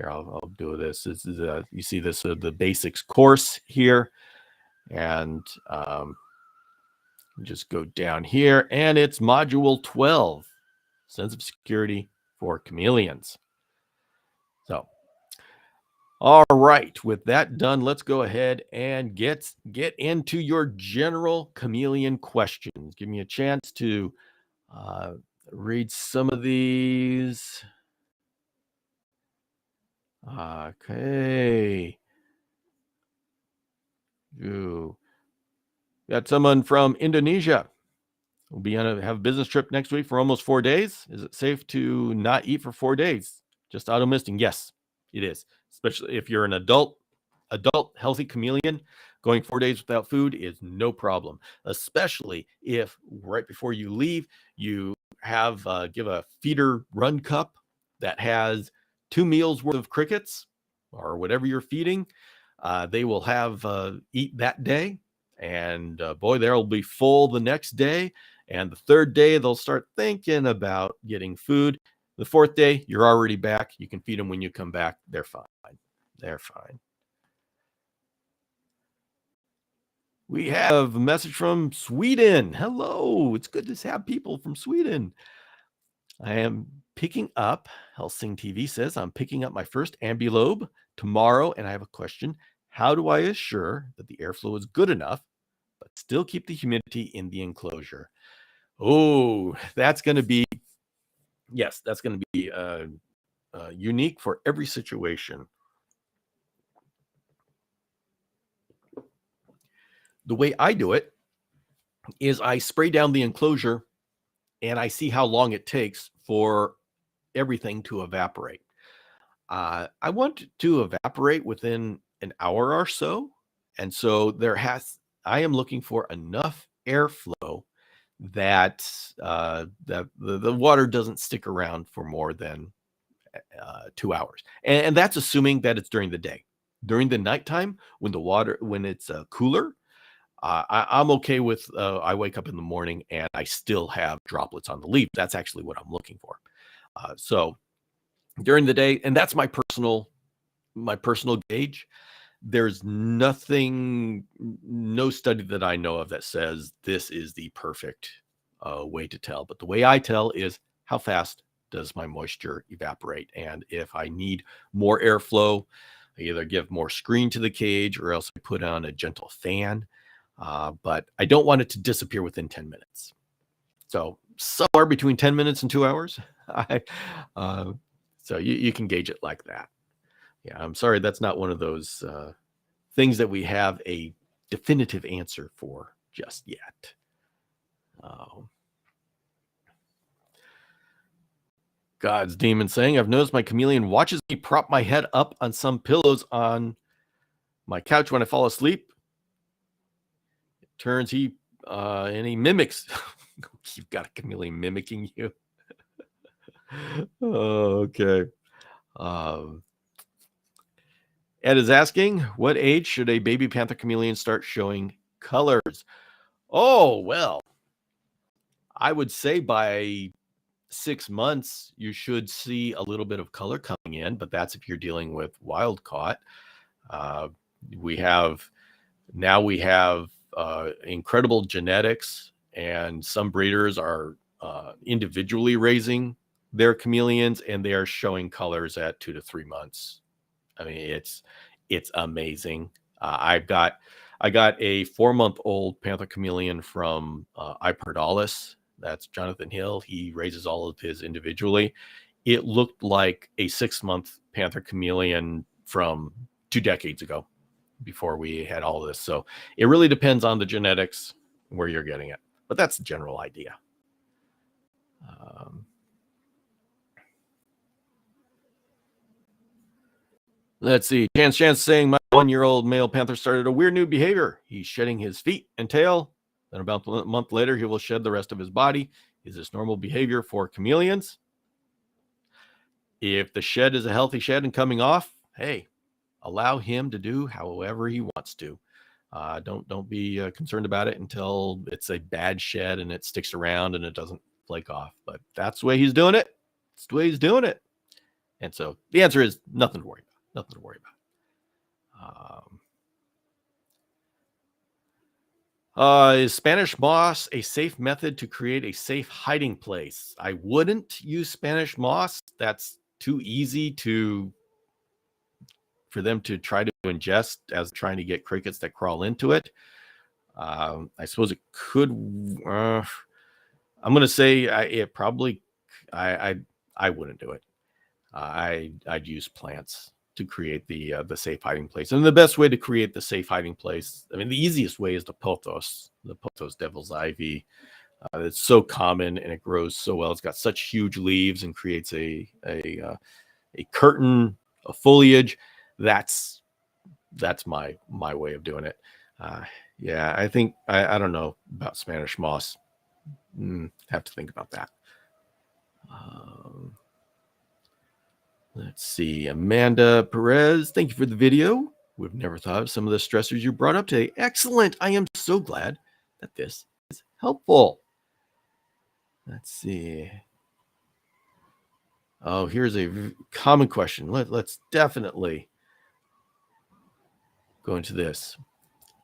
I'll do this. This is you see this the basics course here, and Just go down here, and it's module 12, sense of security for chameleons. So, all right, with that done, let's go ahead and get into your general chameleon questions. Give me a chance to read some of these. Okay. Ooh. Got someone from Indonesia. We'll be have a business trip next week for almost 4 days. Is it safe to not eat for 4 days? Just auto misting? Yes, it is. Especially if you're an adult healthy chameleon, going 4 days without food is no problem. Especially if right before you leave, you have give a feeder run cup that has 2 meals worth of crickets or whatever you're feeding. They will have eat that day, and boy, they'll be full the next day. And the third day, they'll start thinking about getting food. The fourth day, you're already back. You can feed them when you come back. They're fine. They're fine. We have a message from Sweden. Hello. It's good to have people from Sweden. I am picking up, Helsing TV says, I'm picking up my first ambulobe tomorrow, and I have a question. How do I assure that the airflow is good enough, but still keep the humidity in the enclosure? Oh, that's going to be, yes, that's going to be unique for every situation. The way I do it is I spray down the enclosure and I see how long it takes for everything to evaporate. I want to evaporate within an hour or so. And so I am looking for enough airflow that that the water doesn't stick around for more than 2 hours. And that's assuming that it's during the day. During the nighttime, when it's cooler, I'm okay with, I wake up in the morning and I still have droplets on the leaf. That's actually what I'm looking for. So during the day, and that's my personal gauge. There's no study that I know of that says this is the perfect way to tell. But the way I tell is how fast does my moisture evaporate? And if I need more airflow, I either give more screen to the cage or else I put on a gentle fan. But I don't want it to disappear within 10 minutes. So somewhere between 10 minutes and 2 hours. So you can gauge it like that. Yeah, I'm sorry, that's not one of those things that we have a definitive answer for just yet. God's demon saying, I've noticed my chameleon watches me prop my head up on some pillows on my couch when I fall asleep. It turns and he mimics. You've got a chameleon mimicking you. Okay. Ed is asking, what age should a baby panther chameleon start showing colors? Oh, well, I would say by 6 months, you should see a little bit of color coming in, but that's if you're dealing with wild caught. We have incredible genetics, and some breeders are individually raising their chameleons, and they are showing colors at 2 to 3 months. I mean, it's amazing. I got a 4-month-old panther chameleon from Ipardalis. That's Jonathan Hill. He raises all of his individually. It looked like a 6-month panther chameleon from 2 decades ago, before we had all this. So it really depends on the genetics where you're getting it, but that's the general idea. Let's see. Chance saying my 1-year-old male panther started a weird new behavior. He's shedding his feet and tail. Then about a month later, he will shed the rest of his body. Is this normal behavior for chameleons? If the shed is a healthy shed and coming off, hey, allow him to do however he wants to. Don't be concerned about it until it's a bad shed and it sticks around and it doesn't flake off. But that's the way he's doing it. It's the way he's doing it. And so the answer is nothing to worry about. Nothing to worry about. Is Spanish moss a safe method to create a safe hiding place? I wouldn't use Spanish moss. That's too easy for them to try to ingest as trying to get crickets that crawl into it. I suppose it could. I'm going to say it probably. I, I I wouldn't do it. I'd use plants to create the safe hiding place. And the best way to create the safe hiding place, I mean, the easiest way is the pothos devil's ivy. It's so common and it grows so well. It's got such huge leaves and creates a curtain of foliage. That's my way of doing it. Uh, yeah, I think I don't know about Spanish moss. Have to think about that. Let's see. Amanda Perez, thank you for the video. We've never thought of some of the stressors you brought up today. Excellent. I am so glad that this is helpful. Let's see. Oh, here's a common question. Let's definitely go into this.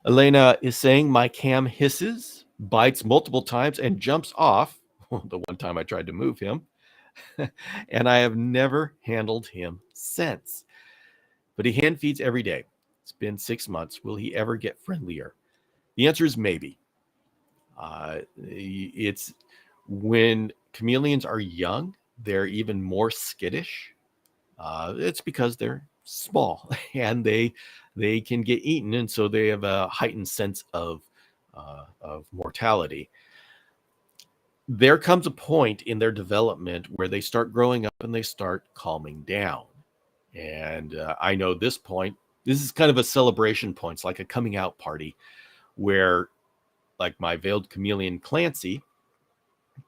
Elena is saying my cam hisses, bites multiple times, and jumps off. The one time I tried to move him. And I have never handled him since. But he hand feeds every day. It's been 6 months. Will he ever get friendlier? The answer is maybe. It's when chameleons are young, they're even more skittish. It's because they're small and they can get eaten, and so they have a heightened sense of mortality. There comes a point in their development where they start growing up and they start calming down. And I know this point, this is kind of a celebration point. It's like a coming out party where, like my veiled chameleon Clancy,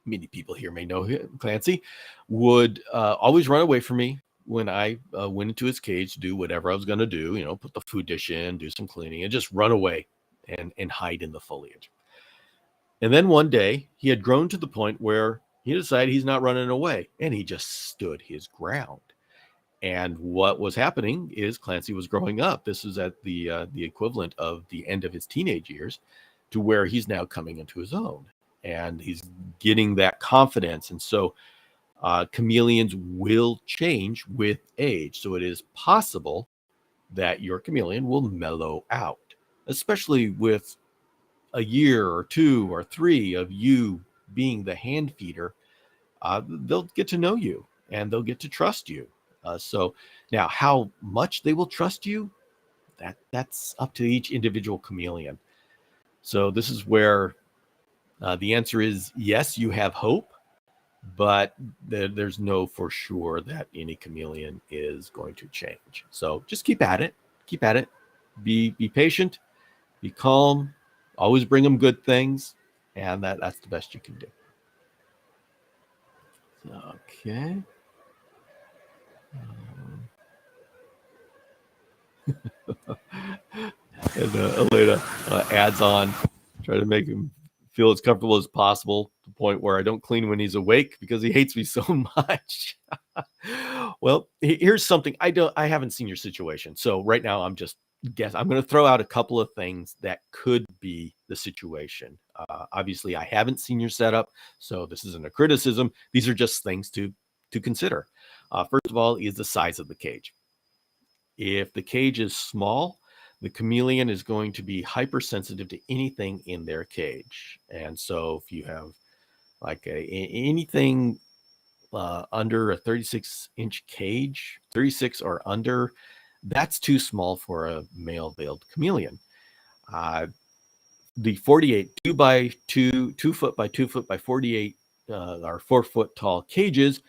many people here may know him, Clancy, would always run away from me when I went into his cage to do whatever I was going to do, put the food dish in, do some cleaning, and just run away and hide in the foliage. And then one day he had grown to the point where he decided he's not running away, and he just stood his ground. And what was happening is Clancy was growing up. This is at the equivalent of the end of his teenage years, to where he's now coming into his own, and he's getting that confidence. And so chameleons will change with age. So it is possible that your chameleon will mellow out, especially with a year or 2 or 3 of you being the hand feeder. They'll get to know you and they'll get to trust you. So now how much they will trust you, that's up to each individual chameleon. So this is where the answer is yes, you have hope, but there's no for sure that any chameleon is going to change. So just keep at it. Be patient, be calm, always bring them good things, and that's the best you can do. Okay. And Elena adds on, try to make him feel as comfortable as possible, to the point where I don't clean when he's awake because he hates me so much. Well, here's something. I haven't seen your situation, so right now I'm just guessing. I'm going to throw out a couple of things that could be the situation. Obviously, I haven't seen your setup, so this isn't a criticism. These are just things to consider. First of all, is the size of the cage. If the cage is small, the chameleon is going to be hypersensitive to anything in their cage. And so if you have like anything under a 36-inch cage, 36 or under, that's too small for a male veiled chameleon. The 48 2 by 2 foot by 2 foot by 48 or 4 foot tall cages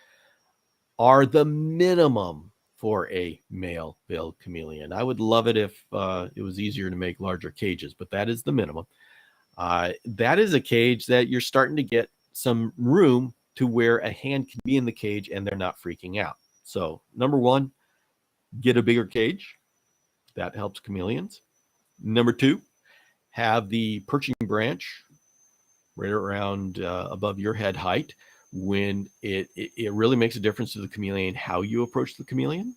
are the minimum for a male veiled chameleon. I would love it if it was easier to make larger cages, but that is the minimum. That is a cage that you're starting to get some room to where a hand can be in the cage and they're not freaking out. So number one, get a bigger cage. That helps chameleons. Number two, have the perching branch right around above your head height. When it really makes a difference to the chameleon how you approach the chameleon.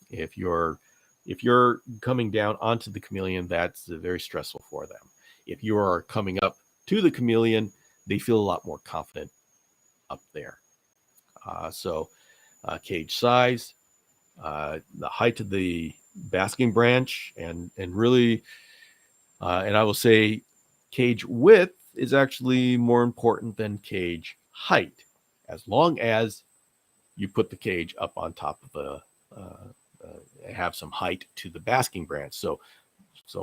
If you're coming down onto the chameleon, that's very stressful for them. if you are coming up to the chameleon, they feel a lot more confident up there. So cage size, the height of the basking branch, and really, and I will say cage width is actually more important than cage height, as long as you put the cage up on top of have some height to the basking branch. So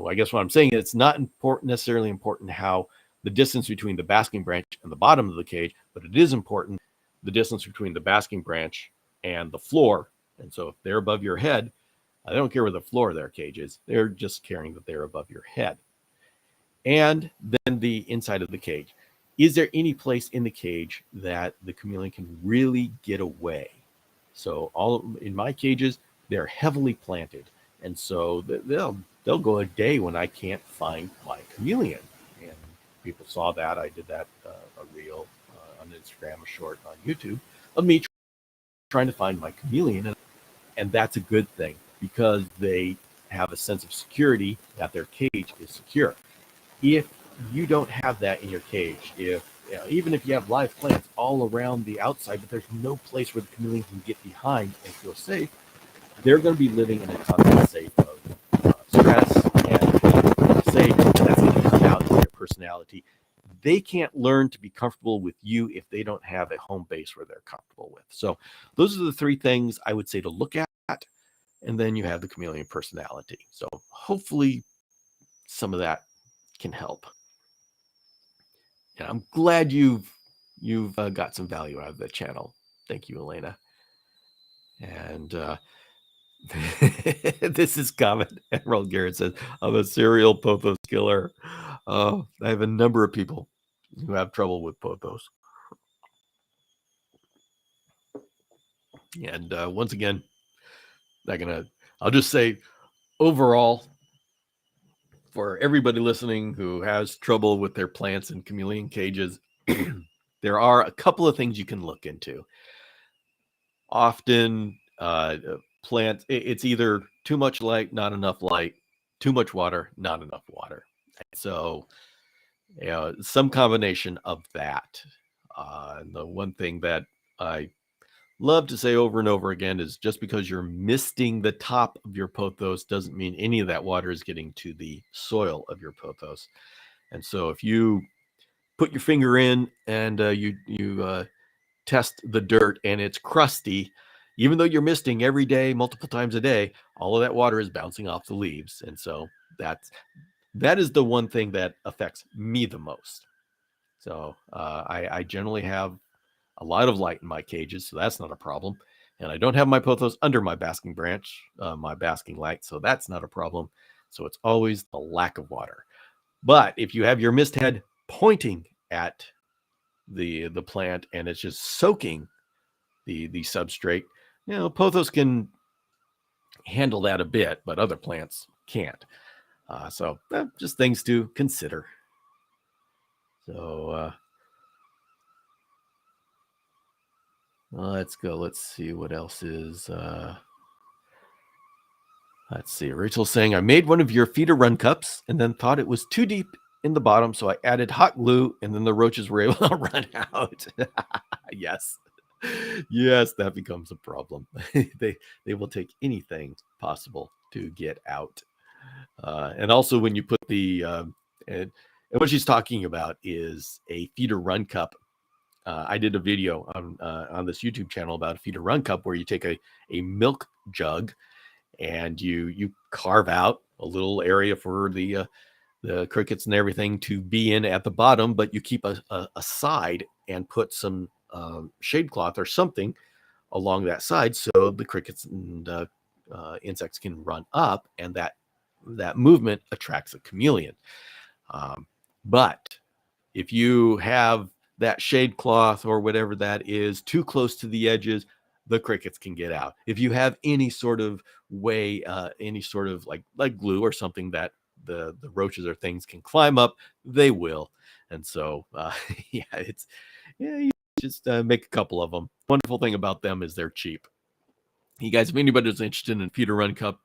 I guess what I'm saying is it's not necessarily important how the distance between the basking branch and the bottom of the cage, but it is important the distance between the basking branch and the floor. And so if they're above your head, I don't care where the floor of their cage is. They're just caring that they're above your head. And then the inside of the cage. Is there any place in the cage that the chameleon can really get away? So all in my cages, they're heavily planted. And so they'll go a day when I can't find my chameleon. And people saw that. I did that a reel on Instagram, a short on YouTube of me trying to find my chameleon. And that's a good thing because they have a sense of security that their cage is secure. If you don't have that in your cage, even if you have live plants all around the outside, but there's no place where the chameleon can get behind and feel safe, they're going to be living in a constant state of stress and safe. That's going to come out in their personality. They can't learn to be comfortable with you if they don't have a home base where they're comfortable with. So those are the three things I would say to look at. And then you have the chameleon personality. So hopefully some of that can help. And I'm glad you've got some value out of the channel. Thank you, Elena. And this is comment. Emerald Garrett says, I'm a serial pothos killer. I have a number of people who have trouble with pothos. And once again, I'll just say overall, for everybody listening who has trouble with their plants and chameleon cages, there are a couple of things you can look into. Often plants, it's either too much light, not enough light, too much water, not enough water. So, some combination of that. And the one thing that I love to say over and over again is just because you're misting the top of your pothos doesn't mean any of that water is getting to the soil of your pothos. And so if you put your finger in and you test the dirt and it's crusty, even though you're misting every day, multiple times a day, all of that water is bouncing off the leaves. And so that is the one thing that affects me the most. So I generally have a lot of light in my cages, so that's not a problem. And I don't have my pothos under my basking branch, my basking light, so that's not a problem. So it's always the lack of water. But if you have your mist head pointing at the plant and it's just soaking the substrate, pothos can handle that a bit, but other plants can't. So just things to consider. So let's go. Let's see what else is. Let's see. Rachel's saying, I made one of your feeder run cups and then thought it was too deep in the bottom, so I added hot glue and then the roaches were able to run out. Yes. Yes, that becomes a problem. They will take anything possible to get out. And also when you put the and what she's talking about is a feeder run cup. I did a video on this YouTube channel about a feeder run cup where you take a milk jug and you carve out a little area for the crickets and everything to be in at the bottom, but you keep a side and put some shade cloth or something along that side so the crickets and insects can run up, and that movement attracts a chameleon. But if you have that shade cloth or whatever that is too close to the edges, the crickets can get out. If you have any sort of way, any sort of like glue or something that the roaches or things can climb up, they will. And so, you just make a couple of them. Wonderful thing about them is they're cheap. You guys, if anybody's interested in feeder run cup,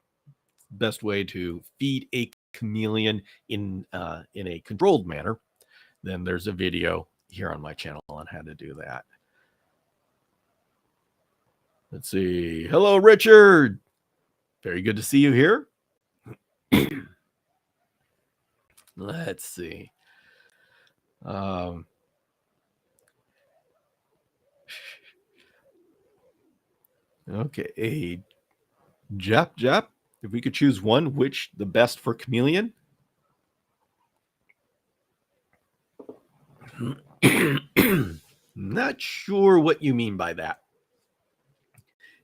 best way to feed a chameleon in a controlled manner, then there's a video here on my channel on how to do that. Let's see. Hello, Richard. Very good to see you here. Let's see. Okay. Jap. If we could choose one, which the best for chameleon? Not sure what you mean by that.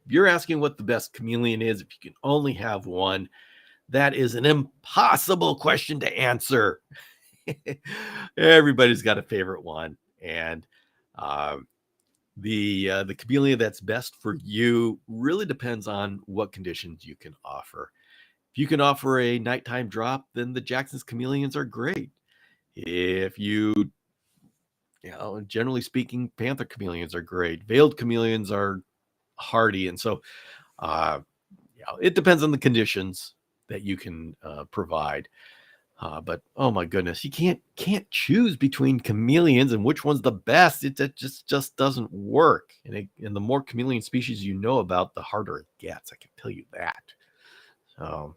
If you're asking what the best chameleon is, if you can only have one, that is an impossible question to answer. Everybody's got a favorite one, and the chameleon that's best for you really depends on what conditions you can offer. If you can offer a nighttime drop, then the Jackson's chameleons are great. If you generally speaking, Panther chameleons are great. Veiled chameleons are hardy, and so it depends on the conditions that you can provide. But oh my goodness, you can't choose between chameleons and which one's the best. It just doesn't work. And the more chameleon species you know about, the harder it gets. I can tell you that. So,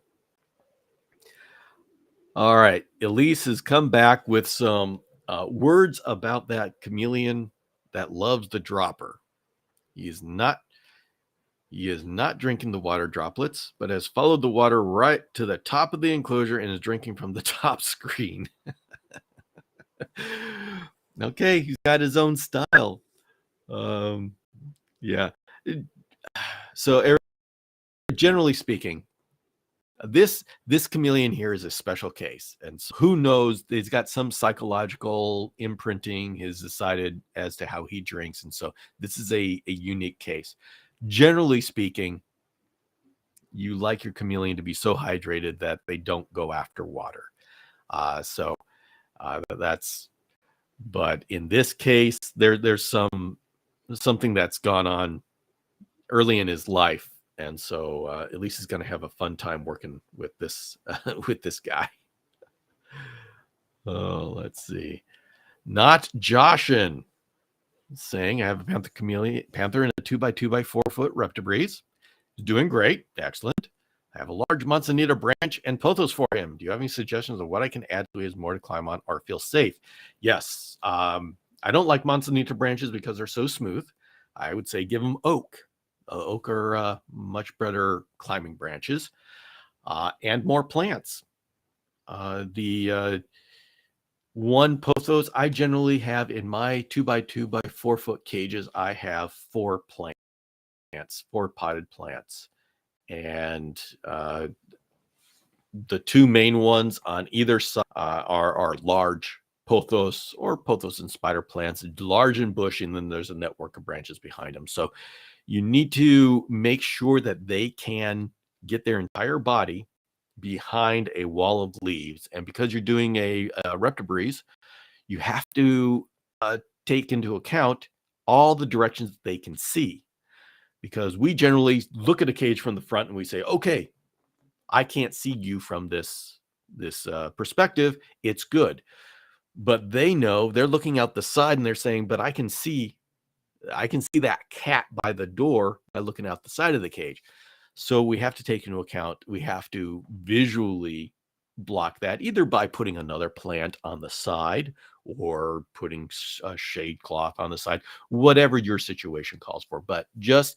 all right, Elise has come back with some words about that chameleon that loves the dropper. He is not drinking the water droplets, but has followed the water right to the top of the enclosure and is drinking from the top screen. Okay, he's got his own style. Yeah. So generally speaking, this chameleon here is a special case, and so who knows, he's got some psychological imprinting has decided as to how he drinks, and so this is a unique case. Generally speaking, you like your chameleon to be so hydrated that they don't go after water. But in this case, there's something that's gone on early in his life, and so at least he's going to have a fun time working with this with this guy. Oh, let's see. Not Joshin saying, I have a Panther in a 2x2x4 foot Reptile. Doing great. Excellent. I have a large Manzanita branch and pothos for him. Do you have any suggestions of what I can add so he has more to climb on or feel safe? Yes. I don't like Manzanita branches because they're so smooth. I would say give him oak. Oak are much better climbing branches and more plants. The one pothos I generally have in my 2x2x4 foot cages, I have 4 plants, 4 potted plants. And the 2 main ones on either side are large pothos or pothos and spider plants, large and bushy, and then there's a network of branches behind them. So you need to make sure that they can get their entire body behind a wall of leaves. And because you're doing a Reptile, you have to take into account all the directions they can see. Because we generally look at a cage from the front and we say, okay, I can't see you from this perspective. It's good. But they know, they're looking out the side and they're saying, but I can see that cat by the door by looking out the side of the cage. So we have to take into account, we have to visually block that either by putting another plant on the side or putting a shade cloth on the side, whatever your situation calls for. But just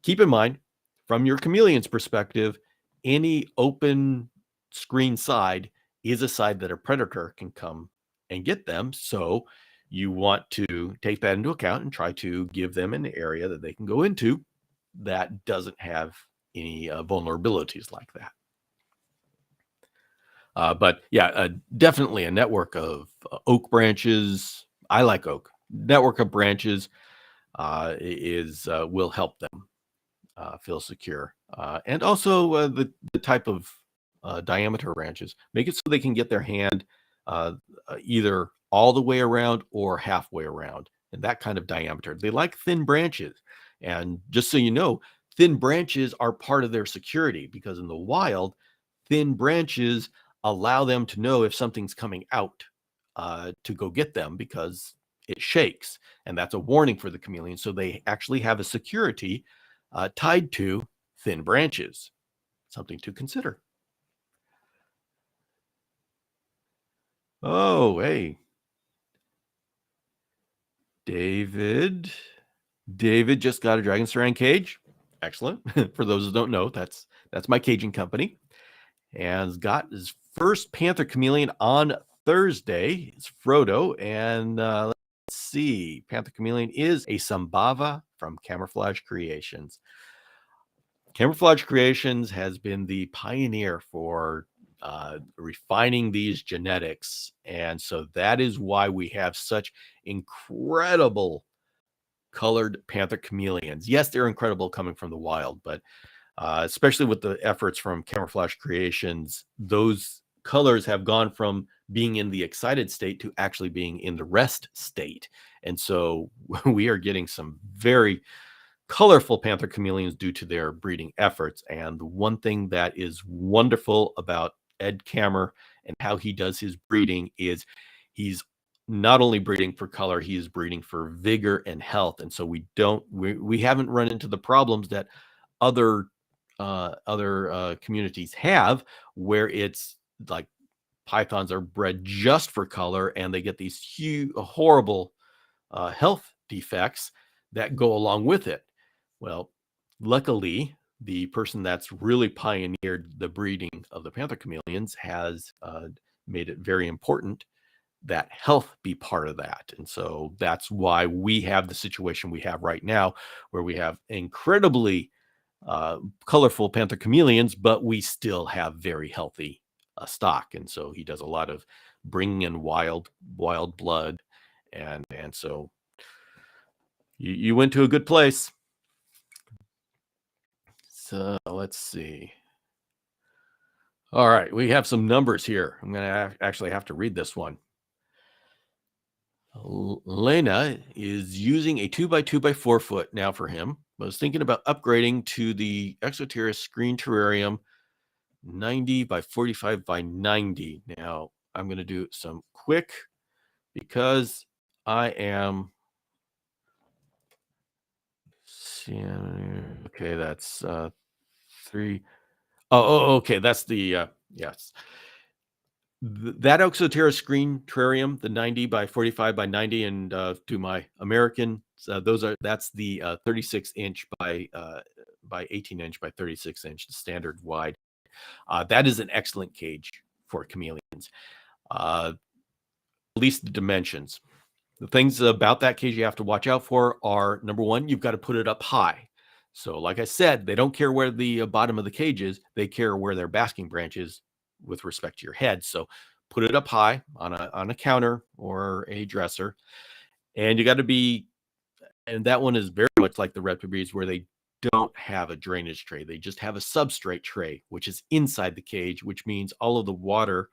keep in mind, from your chameleon's perspective, any open screen side is a side that a predator can come and get them. So you want to take that into account and try to give them an area that they can go into that doesn't have any vulnerabilities like that. But yeah, definitely a network of oak branches. I like oak. Network of branches will help them feel secure. And also the type of diameter branches. Make it so they can get their hand either all the way around or halfway around, and that kind of diameter. They like thin branches. And just so you know, thin branches are part of their security because in the wild, thin branches allow them to know if something's coming out to go get them because it shakes. And that's a warning for the chameleon. So they actually have a security tied to thin branches. Something to consider. Oh, hey, David. David just got a dragon serang cage. Excellent. For those who don't know, that's my caging company. And got his first Panther chameleon on Thursday. It's Frodo. And let's see. Panther chameleon is a Sambava from Camouflage Creations. Camouflage Creations has been the pioneer for refining these genetics. And so that is why we have such incredible colored Panther chameleons. Yes, they're incredible coming from the wild, but especially with the efforts from Camouflage Creations, those colors have gone from being in the excited state to actually being in the rest state. And so we are getting some very colorful Panther chameleons due to their breeding efforts. And the one thing that is wonderful about Ed Kammer and how he does his breeding is he's not only breeding for color, he is breeding for vigor and health. And so we haven't run into the problems that other communities have, where it's like pythons are bred just for color and they get these huge, horrible health defects that go along with it. Well, luckily, the person that's really pioneered the breeding of the Panther chameleons has made it very important that health be part of that. And so that's why we have the situation we have right now, where we have incredibly colorful Panther chameleons, but we still have very healthy stock. And so he does a lot of bringing in wild blood. And so you went to a good place. So let's see. All right, we have some numbers here. I'm going to actually have to read this one. Lena is using a 2x2x4 foot now for him. I was thinking about upgrading to the Exoterra screen terrarium 90 by 45 by 90. Now I'm going to do some quick because I am. Okay, that's 3. Oh, okay. That's the yes. That Exoterra screen terrarium, the 90 by 45 by 90, and to my American, that's the 36-inch by 18-inch by 36-inch, the standard wide. That is an excellent cage for chameleons. At least the dimensions. The things about that cage you have to watch out for are, number one, you've got to put it up high. So like I said, they don't care where the bottom of the cage is. They care where their basking branch is with respect to your head. So put it up high on a counter or a dresser. And you got to be, and that one is very much like the reptile breeds, where they don't have a drainage tray. They just have a substrate tray, which is inside the cage, which means all of the water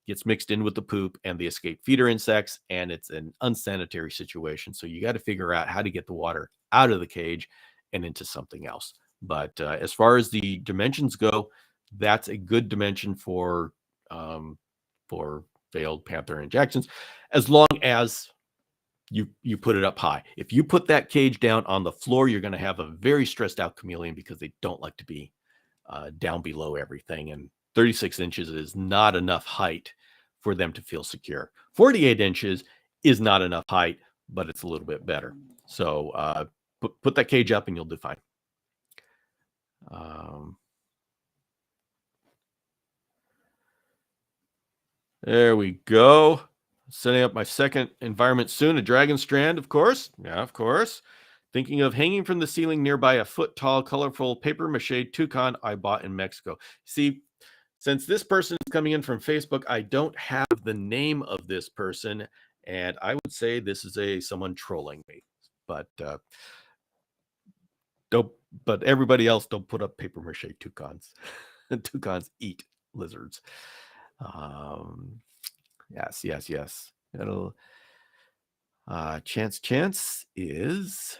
gets mixed in with the poop and the escaped feeder insects, and it's an unsanitary situation. So you got to figure out how to get the water out of the cage and into something else. But as far as the dimensions go, that's a good dimension for veiled Panther injections, as long as you put it up high. If you put that cage down on the floor, you're going to have a very stressed out chameleon because they don't like to be down below everything. And 36 inches is not enough height for them to feel secure. 48 inches is not enough height, but it's a little bit better. So put that cage up and you'll do fine. There we go. Setting up my second environment soon. A dragon strand, of course. Yeah, of course. Thinking of hanging from the ceiling nearby a foot tall, colorful paper mache toucan I bought in Mexico. See, since this person is coming in from Facebook, I don't have the name of this person, and I would say this is someone trolling me. But everybody else don't put up paper mache toucans. Toucans eat lizards. Yes. It'll chance is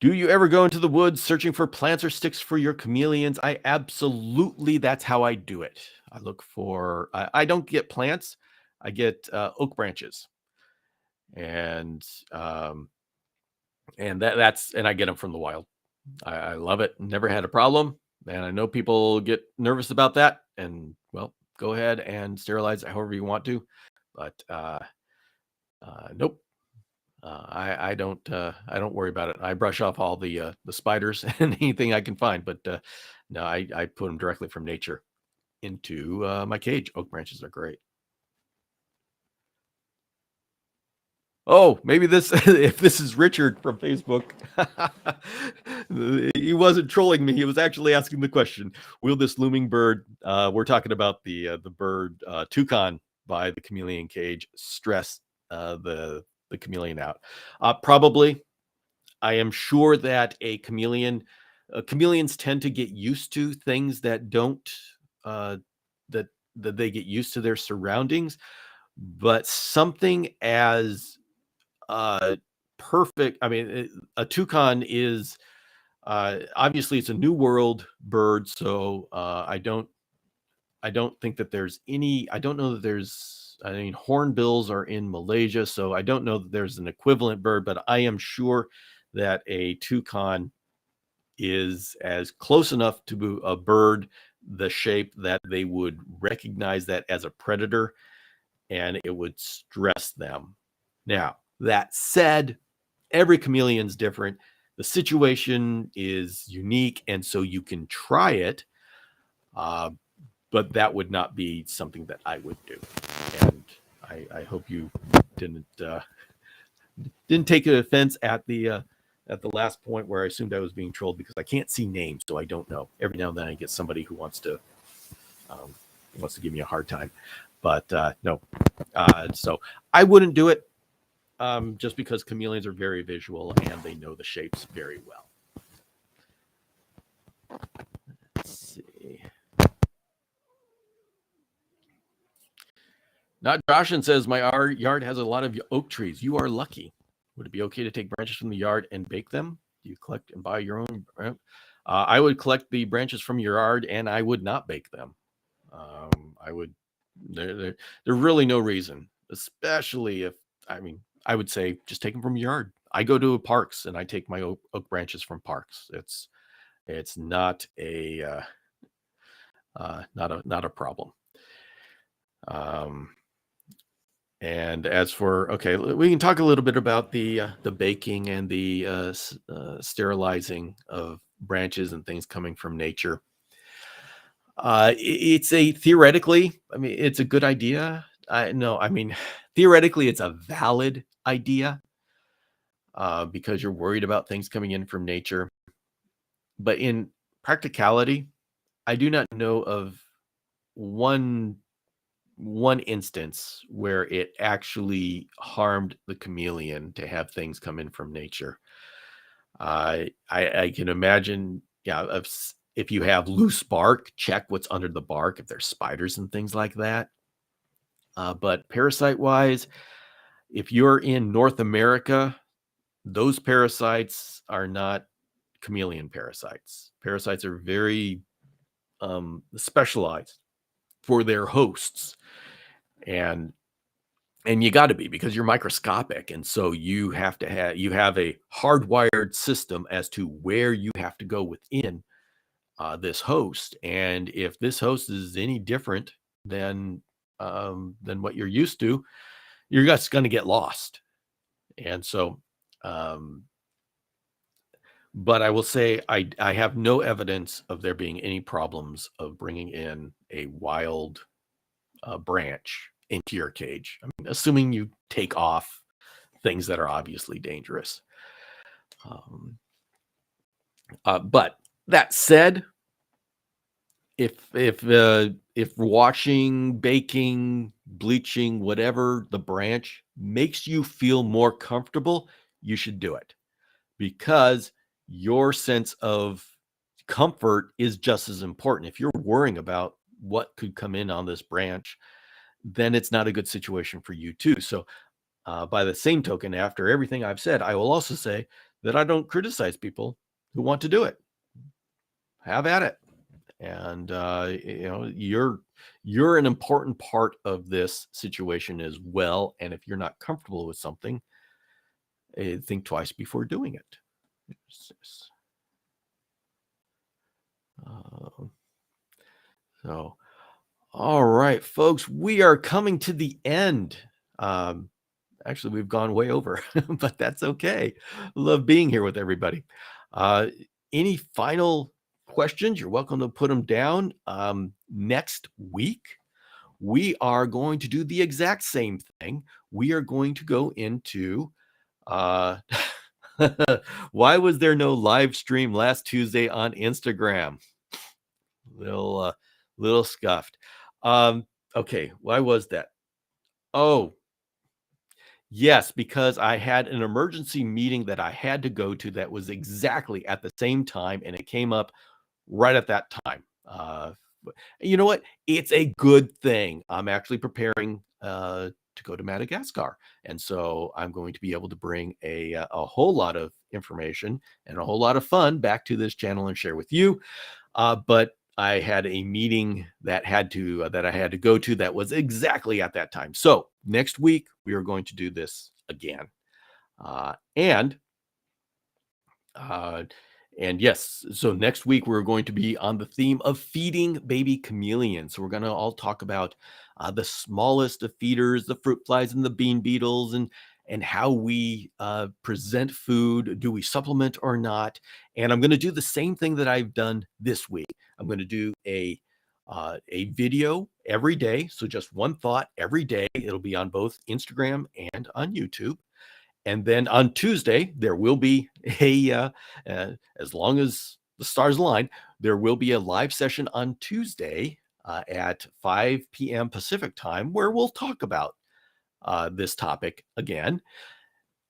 Do you ever go into the woods searching for plants or sticks for your chameleons? I absolutely, that's how I do it. I look for, I don't get plants, I get oak branches. And, um, and and I get them from the wild. I love it. Never had a problem. And I know people get nervous about that. And well, go ahead and sterilize it however you want to. But nope. I don't worry about it. I brush off all the spiders and anything I can find, but no, I put them directly from nature into my cage. Oak branches are great. Oh, maybe this if this is Richard from Facebook. He wasn't trolling me. He was actually asking the question, will this looming bird, we're talking about the bird toucan by the chameleon cage, stress the chameleon out? Probably. I am sure that chameleons tend to get used to things that don't uh, that that they get used to their surroundings, but something as uh, perfect. I mean, a toucan is obviously it's a new world bird, so I don't think that there's any. I don't know that there's. I mean, hornbills are in Malaysia, so I don't know that there's an equivalent bird, but I am sure that a toucan is as close enough to a bird, the shape that they would recognize that as a predator, and it would stress them. Now, that said, every chameleon's different. The situation is unique, and so you can try it. Uh, but that would not be something that I would do. And I hope you didn't didn't take offense at the last point where I assumed I was being trolled, because I can't see names, so I don't know. Every now and then I get somebody who um, wants to give me a hard time, but no. So I wouldn't do it, just because chameleons are very visual and they know the shapes very well. Let's see. Not Joshin says, my yard has a lot of oak trees. You are lucky. Would it be okay to take branches from the yard and bake them? Do you collect and buy your own? I would collect the branches from your yard, and I would not bake them. I would. There's really no reason, especially if, I mean, I would say just take them from your yard. I go to parks and I take my oak branches from parks. It's not a not a problem. And as for, okay, we can talk a little bit about the baking and the sterilizing of branches and things coming from nature. It's a theoretically, I mean, it's a good idea. No, I mean, theoretically, it's a valid idea, because you're worried about things coming in from nature. But in practicality, I do not know of one instance where it actually harmed the chameleon to have things come in from nature. I can imagine, yeah, if you have loose bark, check what's under the bark, if there's spiders and things like that. But parasite wise, if you're in North America, those parasites are not chameleon parasites. Parasites are very specialized for their hosts. And you got to be, because you're microscopic, and so you have a hardwired system as to where you have to go within this host. And if this host is any different than what you're used to, you're just going to get lost. And so, but I will say I have no evidence of there being any problems of bringing in a wild branch into your cage. I mean, assuming you take off things that are obviously dangerous. But that said, if washing, baking, bleaching, whatever the branch makes you feel more comfortable, you should do it, because your sense of comfort is just as important. If you're worrying about what could come in on this branch, then it's not a good situation for you too. So by the same token, after everything I've said, I will also say that I don't criticize people who want to do it. Have at it. And you're an important part of this situation as well. And if you're not comfortable with something, think twice before doing it. Uh, so, all right, folks, we are coming to the end. Um, Actually, we've gone way over, but that's okay. Love being here with everybody. Uh, any final questions? You're welcome to put them down. Next week, we are going to do the exact same thing. We are going to go into uh, why was there no live stream last Tuesday on Instagram? Little, little scuffed. Okay, why was that? Oh, yes, because I had an emergency meeting that I had to go to that was exactly at the same time, and it came up right at that time. You know what? It's a good thing. I'm actually preparing to go to Madagascar, and so I'm going to be able to bring a whole lot of information and a whole lot of fun back to this channel and share with you. But I had a meeting that I had to go to that was exactly at that time. So next week we are going to do this again, and uh, and yes, so next week we're going to be on the theme of feeding baby chameleons. So we're going to all talk about the smallest of feeders, the fruit flies and the bean beetles, and how we present food. Do we supplement or not? And I'm going to do the same thing that I've done this week. I'm going to do a video every day. So just one thought every day. It'll be on both Instagram and on YouTube. And then on Tuesday, there will be as long as the stars align, there will be a live session on Tuesday at 5 p.m. Pacific time where we'll talk about this topic again.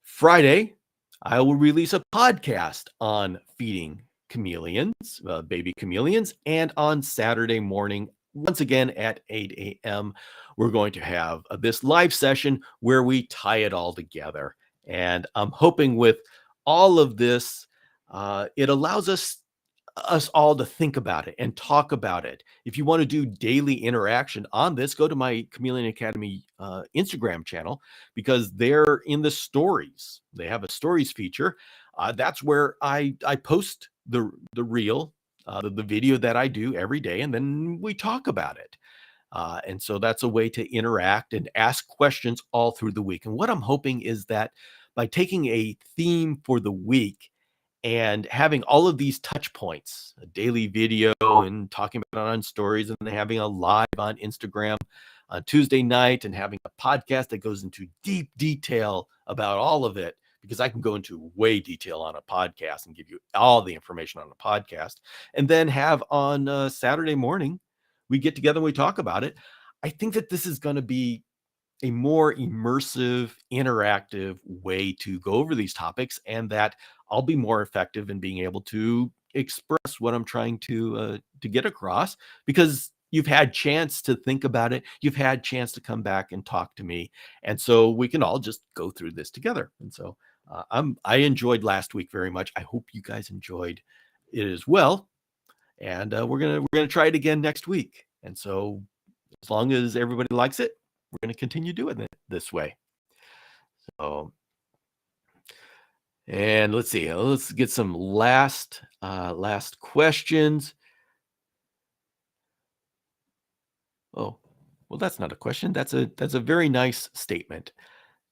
Friday, I will release a podcast on feeding chameleons, baby chameleons. And on Saturday morning, once again at 8 a.m., we're going to have this live session where we tie it all together. And I'm hoping with all of this, it allows us all to think about it and talk about it. If you want to do daily interaction on this, go to my Chameleon Academy Instagram channel, because they're in the stories. They have a stories feature. That's where I post the reel, the video that I do every day, and then we talk about it. And so that's a way to interact and ask questions all through the week. And what I'm hoping is that by taking a theme for the week and having all of these touch points, a daily video and talking about it on stories, and then having a live on Instagram on Tuesday night, and having a podcast that goes into deep detail about all of it, because I can go into way detail on a podcast and give you all the information on a podcast, and then have on Saturday morning, we get together and we talk about it. I think that this is going to be a more immersive, interactive way to go over these topics, and that I'll be more effective in being able to express what I'm trying to get across, because you've had chance to think about it, you've had chance to come back and talk to me, and so we can all just go through this together. And so I enjoyed last week very much. I hope you guys enjoyed it as well, and we're gonna try it again next week. And so as long as everybody likes it, we're going to continue doing it this way. So, and let's see, let's get some last questions. Oh, well, that's not a question. That's a very nice statement.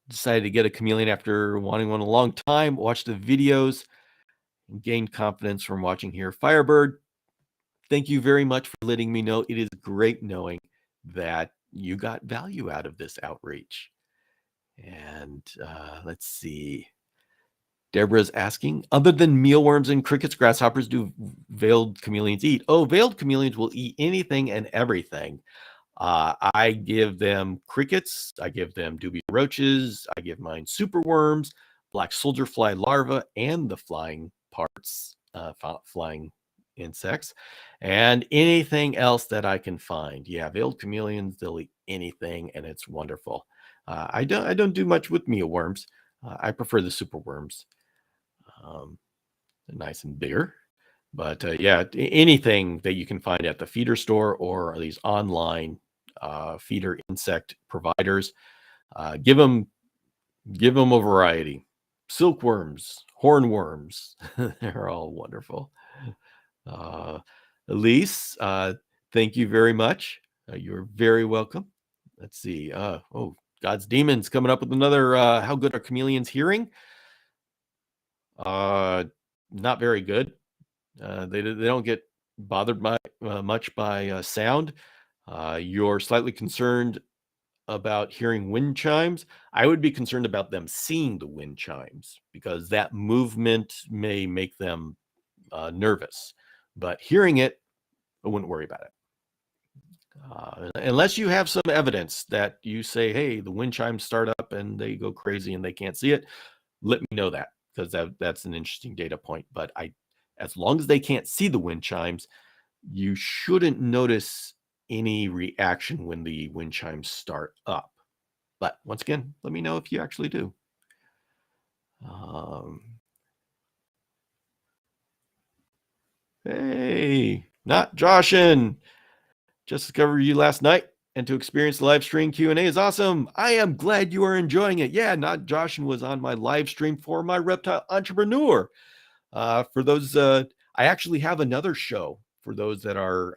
Decided to get a chameleon after wanting one a long time. Watched the videos and gained confidence from watching here. Firebird, thank you very much for letting me know. It is great knowing that you got value out of this outreach. And let's see. Deborah's asking, other than mealworms and crickets, grasshoppers, do veiled chameleons eat? Oh, veiled chameleons will eat anything and everything. I give them crickets. I give them dubia roaches. I give mine superworms, black soldier fly larvae, and the flying parts, flying insects, and anything else that I can find. Yeah, veiled chameleons, they'll eat anything, and it's wonderful. I don't do much with mealworms. I prefer the superworms. Um, nice and bigger. But yeah, anything that you can find at the feeder store or these online feeder insect providers, give them a variety. Silkworms, hornworms, they're all wonderful. Uh, Elise, thank you very much. You're very welcome. Let's see. Oh, God's Demons coming up with another. How good are chameleons hearing? Uh, Not very good. They don't get bothered by much by sound. You're slightly concerned about hearing wind chimes. I would be concerned about them seeing the wind chimes because that movement may make them nervous. But hearing it, I wouldn't worry about it. Unless you have some evidence that you say, hey, the wind chimes start up and they go crazy and they can't see it, let me know that because that's an interesting data point. But as long as they can't see the wind chimes, you shouldn't notice any reaction when the wind chimes start up. But once again, let me know if you actually do. Um, Hey, not Joshin. Just discovered you last night, and to experience the live stream Q&A is awesome. I am glad you are enjoying it. Yeah, not Joshin was on my live stream for my Reptile Entrepreneur. For those, I actually have another show for those that are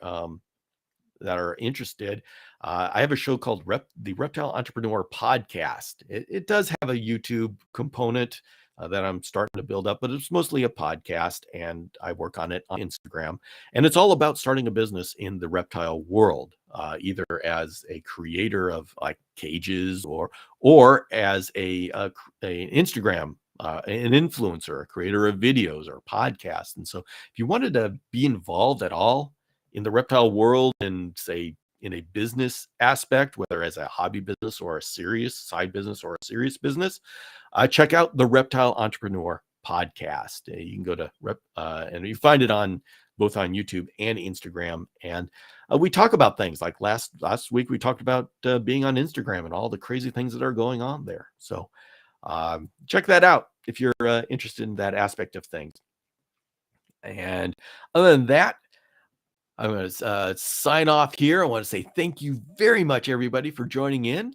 interested. I have a show called the Reptile Entrepreneur Podcast. It does have a YouTube component that I'm starting to build up, but it's mostly a podcast, and I work on it on Instagram. And it's all about starting a business in the reptile world, either as a creator of like cages or as an Instagram. An influencer, a creator of videos or podcasts. And so, if you wanted to be involved at all in the reptile world and say in a business aspect, whether as a hobby business or a serious side business or a serious business, check out the Reptile Entrepreneur podcast. You can go to and you find it on both on YouTube and Instagram. And we talk about things like last week we talked about being on Instagram and all the crazy things that are going on there. So check that out if you're interested in that aspect of things. And other than that, I'm going to sign off here. I want to say thank you very much, everybody, for joining in.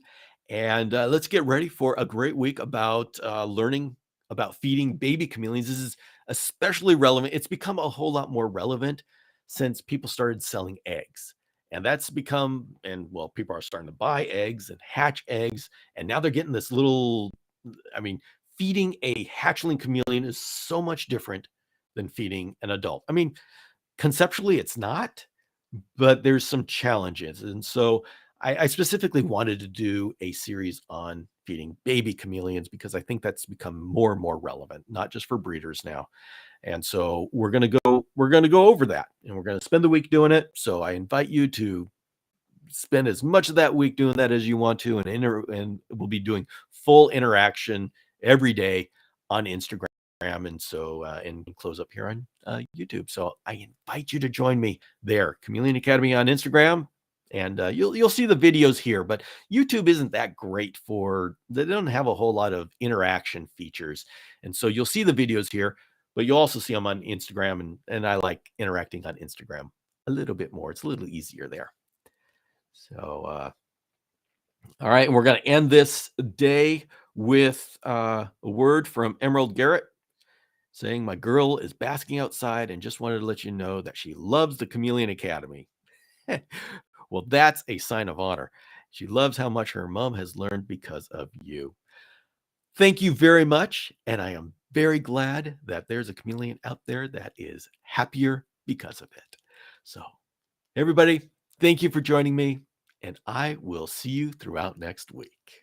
And let's get ready for a great week about learning about feeding baby chameleons. This is especially relevant. It's become a whole lot more relevant since people started selling eggs. And that's become, and well, people are starting to buy eggs and hatch eggs. And now they're getting this little, I mean, feeding a hatchling chameleon is so much different than feeding an adult. I mean, conceptually, it's not, but there's some challenges. And so I specifically wanted to do a series on feeding baby chameleons because I think that's become more and more relevant, not just for breeders now. And so we're gonna go over that, and we're gonna spend the week doing it. So I invite you to spend as much of that week doing that as you want to, and we'll be doing full interaction every day on Instagram. And so and close up here on YouTube. So I invite you to join me there, Chameleon Academy on Instagram. And you'll see the videos here, but YouTube isn't that great they don't have a whole lot of interaction features. And so you'll see the videos here, but you'll also see them on Instagram, and I like interacting on Instagram a little bit more. It's a little easier there. So, all right. And we're going to end this day with a word from Emerald Garrett saying, my girl is basking outside and just wanted to let you know that she loves the Chameleon Academy. Well, that's a sign of honor. She loves how much her mom has learned because of you. Thank you very much. And I am very glad that there's a chameleon out there that is happier because of it. So, everybody, thank you for joining me, and I will see you throughout next week.